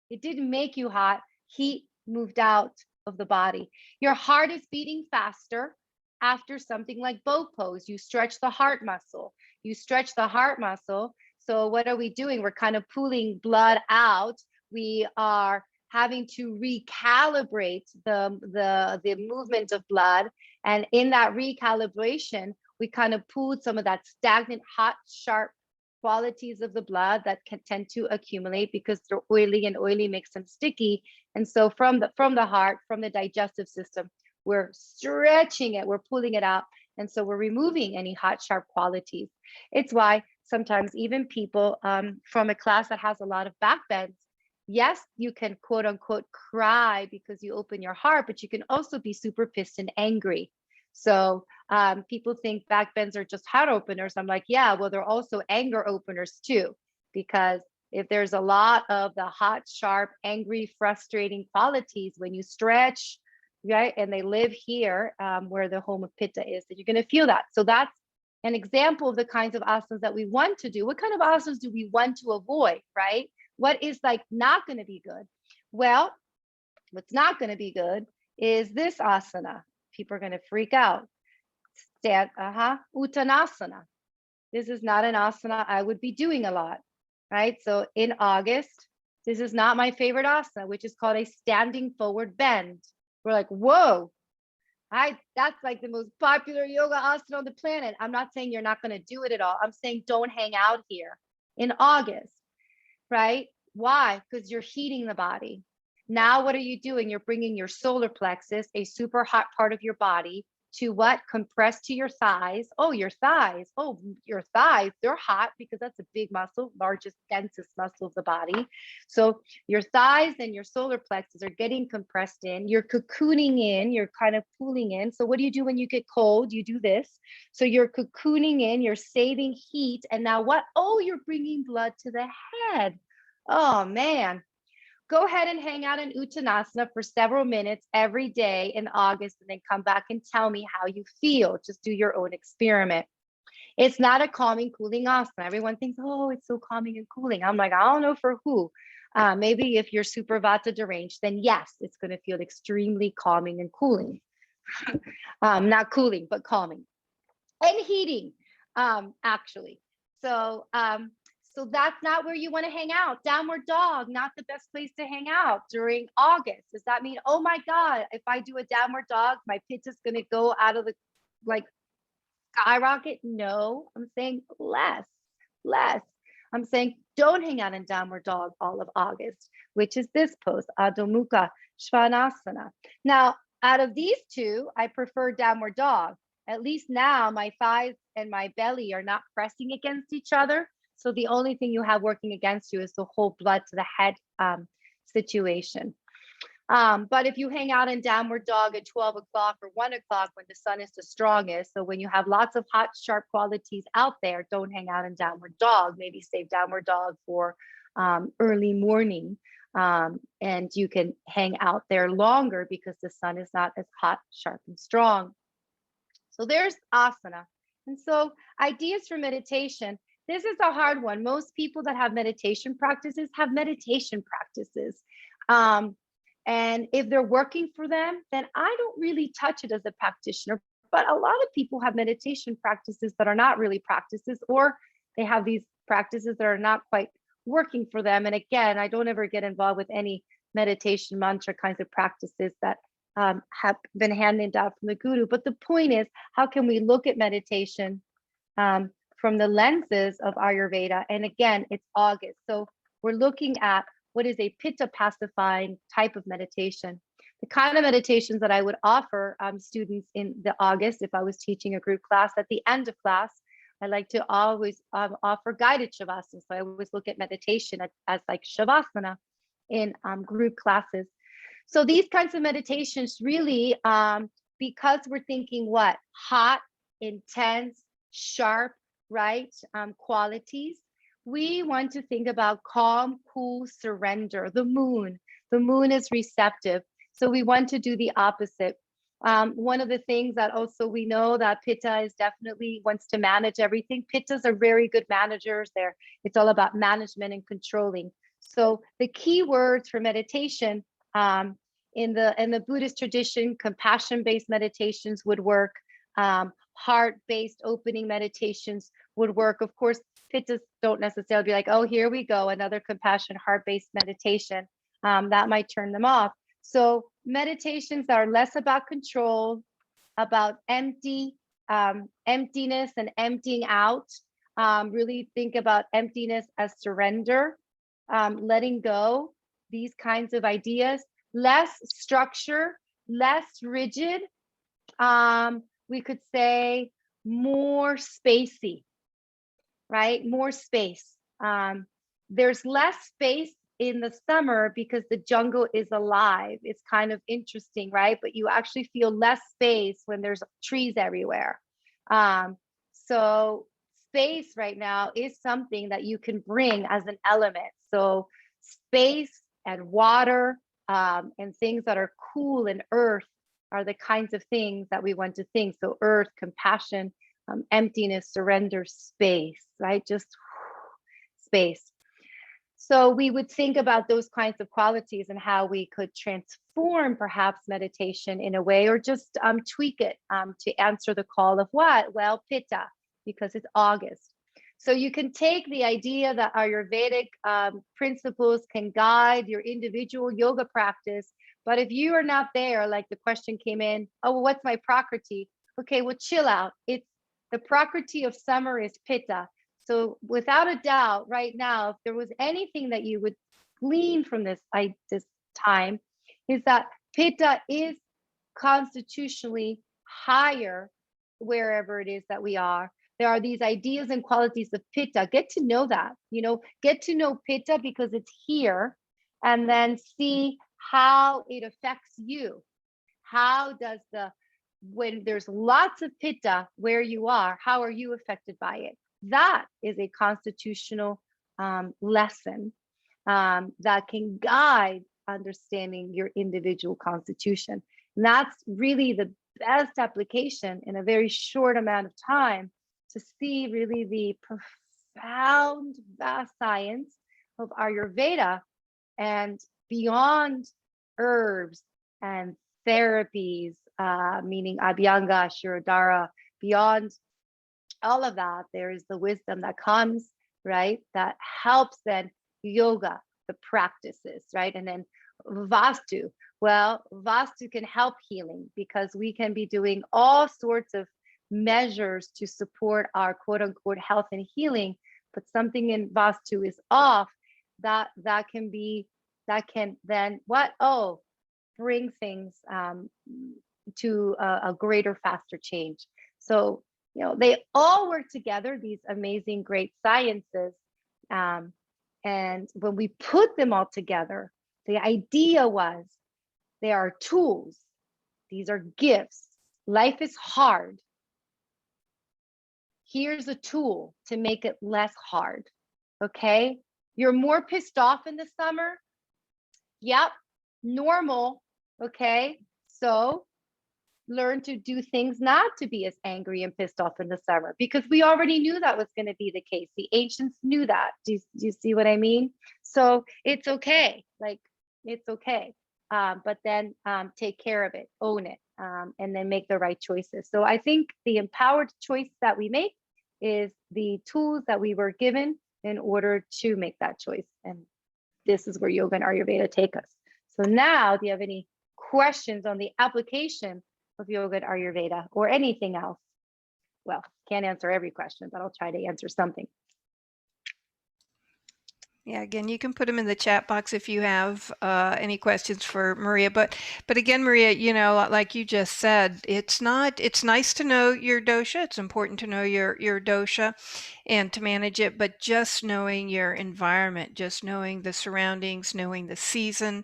it didn't make you hot. Heat moved out of the body. Your heart is beating faster after something like bow pose. You stretch the heart muscle. You stretch the heart muscle. So what are we doing? We're kind of pulling blood out. We are having to recalibrate the movement of blood. And in that recalibration, we kind of pulled some of that stagnant, hot, sharp qualities of the blood that can tend to accumulate because they're oily, and oily makes them sticky. And so from the heart, from the digestive system, we're stretching it, we're pulling it out. And so we're removing any hot, sharp qualities. It's why sometimes even people from a class that has a lot of back bends, yes, you can quote unquote cry because you open your heart, but you can also be super pissed and angry. So people think back bends are just heart openers. I'm like, yeah, well, they're also anger openers too, because if there's a lot of the hot, sharp, angry, frustrating qualities when you stretch, right, and they live here where the home of pitta is, then you're going to feel that. So that's an example of the kinds of asanas that we want to do. What kind of asanas do we want to avoid, right? What is like not going to be good? Well, what's not going to be good is this asana. People are going to freak out. Stand, Uttanasana. This is not an asana I would be doing a lot, right? So in August, this is not my favorite asana, which is called a standing forward bend. We're like, whoa, that's like the most popular yoga asana on the planet. I'm not saying you're not going to do it at all. I'm saying don't hang out here in August, right? Why? Because you're heating the body. Now, what are you doing? You're bringing your solar plexus, a super hot part of your body, to what? Compress to your thighs. Oh, your thighs. Oh, your thighs. They're hot because that's a big muscle, largest, densest muscle of the body. So your thighs and your solar plexus are getting compressed in. You're cocooning in. You're kind of cooling in. So what do you do when you get cold? You do this. So you're cocooning in. You're saving heat. And now what? Oh, you're bringing blood to the head. Oh, man. Go ahead and hang out in Uttanasana for several minutes every day in August, and then come back and tell me how you feel. Just do your own experiment. It's not a calming, cooling asana. Everyone thinks, oh, it's so calming and cooling. I'm like, I don't know for who. Maybe if you're super vata deranged, then yes, it's going to feel extremely calming and cooling. Not cooling, but calming and heating, actually. So so that's not where you want to hang out. Downward dog, not the best place to hang out during August. Does that mean, oh my God, if I do a downward dog, my pitta is going to go out of the like skyrocket? No, I'm saying less. I'm saying don't hang out in downward dog all of August, which is this pose, Adho Mukha Svanasana. Now, out of these two, I prefer downward dog. At least now my thighs and my belly are not pressing against each other. So the only thing you have working against you is the whole blood to the head situation. But if you hang out in downward dog at 12 o'clock or 1 o'clock when the sun is the strongest, so when you have lots of hot, sharp qualities out there, don't hang out in downward dog. Maybe save downward dog for early morning. And you can hang out there longer because the sun is not as hot, sharp, and strong. So there's asana. And so ideas for meditation. This is a hard one. Most people that have meditation practices have meditation practices. And if they're working for them, then I don't really touch it as a practitioner. But a lot of people have meditation practices that are not really practices, or they have these practices that are not quite working for them. And again, I don't ever get involved with any meditation mantra kinds of practices that have been handed down from the guru. But the point is, how can we look at meditation from the lenses of Ayurveda? And again, it's August. So we're looking at what is a pitta pacifying type of meditation. the kind of meditations that I would offer students in the August, if I was teaching a group class, at the end of class, I like to always offer guided shavasana. So I always look at meditation as like shavasana in group classes. So these kinds of meditations really, because we're thinking what? Hot, intense, sharp, right? Qualities. We want to think about calm, cool, surrender. The moon is receptive. So we want to do the opposite. One of the things that also we know that Pitta is definitely wants to manage everything. Pittas are very good managers. It's all about management and controlling. So the key words for meditation in the Buddhist tradition, compassion-based meditations would work. Heart-based opening meditations would work. Of course, Pittas don't necessarily be like, oh, here we go, another compassion heart-based meditation. That might turn them off. So meditations that are less about control, about emptiness and emptying out. Really think about emptiness as surrender, letting go, these kinds of ideas, less structure, less rigid. We could say more spacey, right? More space. There's less space in the summer because the jungle is alive. It's kind of interesting, right? But you actually feel less space when there's trees everywhere. So space right now is something that you can bring as an element. So space and water and things that are cool and earth are the kinds of things that we want to think. So earth, compassion, emptiness, surrender, space, right? Just space. So we would think about those kinds of qualities and how we could transform perhaps meditation in a way, or just tweak it to answer the call of what? Well, Pitta, because it's August. So you can take the idea that Ayurvedic principles can guide your individual yoga practice. But if you are not there, like the question came in, oh, well, what's my prakriti? Okay, well, chill out. It's the prakriti of summer is Pitta. So without a doubt, right now, if there was anything that you would glean from this time, is that Pitta is constitutionally higher wherever it is that we are. There are these ideas and qualities of Pitta. Get to know that, get to know Pitta because it's here, and then see how it affects you. How does when there's lots of Pitta where you are, how are you affected by it? That is a constitutional lesson that can guide understanding your individual constitution. And that's really the best application in a very short amount of time to see really the profound, vast science of Ayurveda and beyond herbs and therapies, meaning Abhyanga, Shirodhara, beyond all of that, there is the wisdom that comes, right? That helps then yoga, the practices, right? And then Vastu. Well, Vastu can help healing because we can be doing all sorts of measures to support our quote unquote health and healing, but something in Vastu is off. That can then what? Oh, bring things to a greater, faster change. So they all work together, these amazing, great sciences. And when we put them all together, the idea was they are tools. These are gifts. Life is hard. Here's a tool to make it less hard. Okay. You're more pissed off in the summer. Yep. Normal. Okay. So learn to do things not to be as angry and pissed off in the summer, because we already knew that was going to be the case. The ancients knew that. Do you see what I mean? So it's okay. Like, it's okay. But then take care of it, own it, and then make the right choices. So I think the empowered choice that we make is the tools that we were given in order to make that choice. And this is where yoga and Ayurveda take us. So now, do you have any questions on the application of yoga and Ayurveda or anything else? Well, can't answer every question, but I'll try to answer something. Yeah, again, you can put them in the chat box if you have any questions for Maria. But again, Maria, like you just said, it's nice to know your dosha. It's important to know your dosha and to manage it, but just knowing your environment, just knowing the surroundings, knowing the season,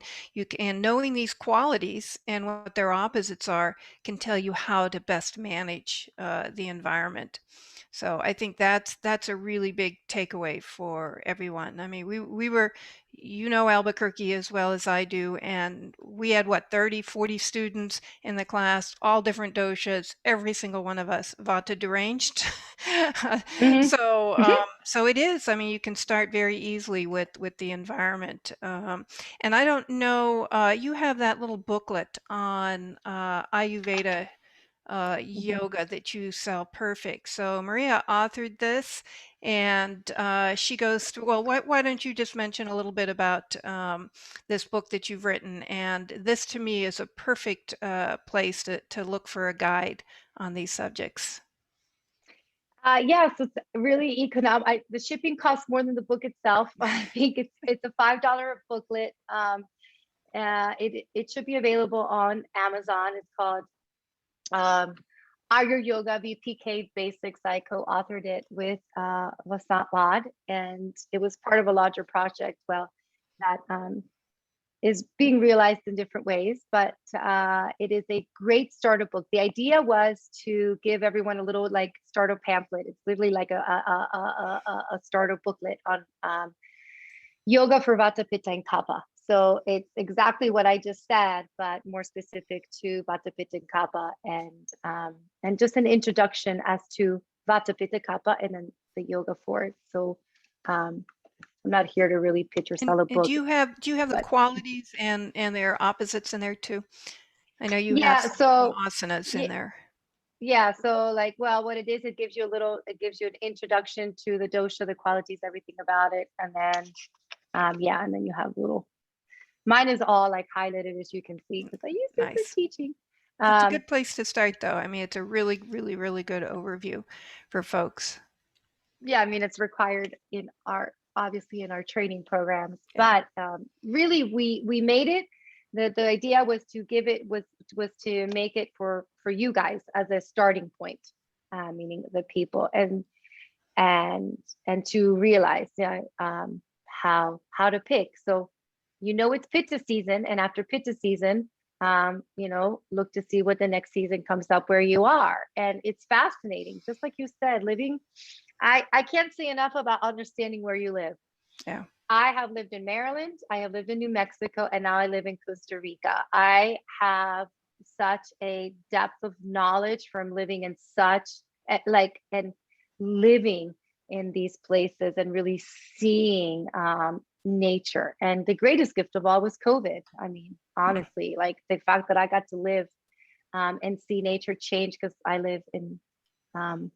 and knowing these qualities and what their opposites are can tell you how to best manage the environment. So I think that's a really big takeaway for everyone. I mean, we were, Albuquerque as well as I do, and we had what, 30, 40 students in the class, all different doshas, every single one of us Vata deranged. Hmm. So it is. I mean, you can start very easily with the environment. And I don't know, you have that little booklet on Ayurveda yoga that you sell perfect. So Maria authored this, and she goes through. Well, why don't you just mention a little bit about this book that you've written? And this, to me, is a perfect place to look for a guide on these subjects. Yes, it's really economic. The shipping costs more than the book itself. I think it's a $5 booklet. It should be available on Amazon. It's called um, Ayur Yoga VPK Basics. I co-authored it with Vasant Lad, and it was part of a larger project. Well, that is being realized in different ways, but it is a great starter book. The idea was to give everyone a little like starter pamphlet. It's literally like a starter booklet on yoga for Vata, Pitta, and Kapha. So it's exactly what I just said, but more specific to Vata, Pitta, and Kapha, and just an introduction as to Vata, Pitta, Kapha, and then the yoga for it. So um, I'm not here to really pitch or sell a And book, do you have the but qualities and their opposites in there too? I know you have yeah. some So asanas in yeah, there. yeah. So like, well, what it is, it gives you an introduction to the dosha, the qualities, everything about it, and then yeah, and then you have little. Mine is all like highlighted as you can see because I use it for Nice. teaching. It's a Um, good place to start, though. I mean, it's a really, really, really good overview for folks. yeah, I mean, it's required in our obviously in our training programs, Yeah. but really we made it. The idea was to give it was to make it for you guys as a starting point, meaning the people and and to realize, yeah, how to pick. So it's pitta season, and after pitta season, look to see what the next season comes up where you are. And it's fascinating, just like you said, living. I can't say enough about understanding where you live. Yeah. I have lived in Maryland, I have lived in New Mexico, and now I live in Costa Rica. I have such a depth of knowledge from living in such and living in these places and really seeing nature. And the greatest gift of all was COVID. I mean, Mm. honestly, like the fact that I got to live and see nature change because um,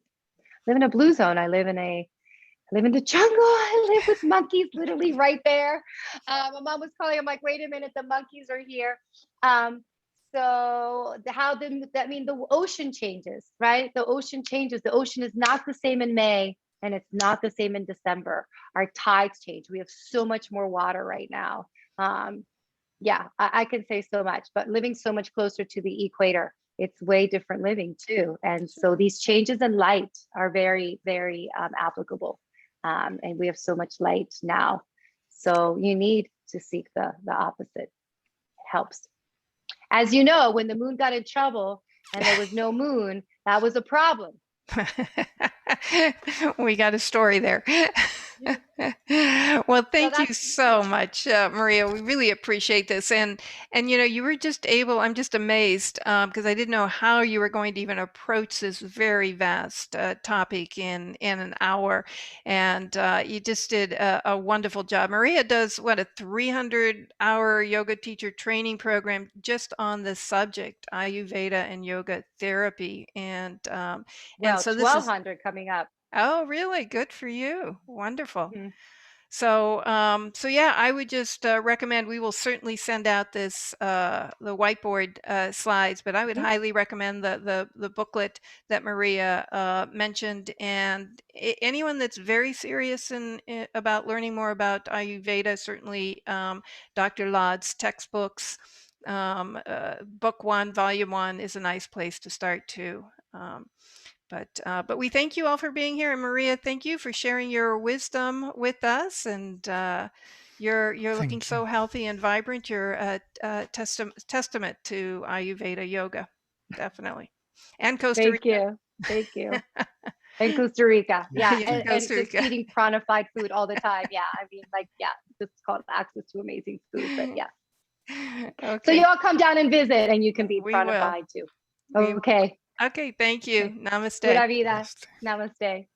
live in a blue zone. I live in the jungle. I live with monkeys literally right there. My mom was calling. I'm like, wait a minute, the monkeys are here. So how then that mean the ocean changes, right? The ocean changes. The ocean is not the same in May and it's not the same in December. Our tides change. We have so much more water right now. Um, yeah, I can say so much, but living so much closer to the equator, it's way different living too. And so these changes in light are very, very applicable. And we have so much light now. So you need to seek the opposite. It helps. As you know, when the moon got in trouble and there was no moon, that was a problem. We got a story there. Yeah. Well, So thank you that's so much, Maria. We really appreciate this. And you were just able, I'm just amazed because I didn't know how you were going to even approach this very vast topic in an hour. And you just did a wonderful job. Maria does what, a 300-hour yoga teacher training program just on this subject, Ayurveda and yoga therapy. And well, so this is, 1200 coming up. oh, really? Good for you. Wonderful. Mhm. So yeah, I would just recommend. We will certainly send out the whiteboard slides, but I would Mhm. highly recommend the booklet that Maria mentioned. And anyone that's very serious about learning more about Ayurveda, certainly Dr. Laud's textbooks, book 1, volume 1 is a nice place to start too. But we thank you all for being here, and Maria, thank you for sharing your wisdom with us. And you're looking Thank you. so healthy and vibrant. You're a testament to Ayurveda yoga, definitely, and Costa Thank Rica. you. Thank you. And Costa Rica. Yeah. Yeah, And Costa just Rica. eating pranified food all the time. Yeah. I mean, like, yeah, just called access to amazing food. But yeah. So you Okay, all come down and visit and you can be we will. pranified too. We will. Okay. Okay, thank you. Okay. Namaste. Pura vida. Namaste. Namaste.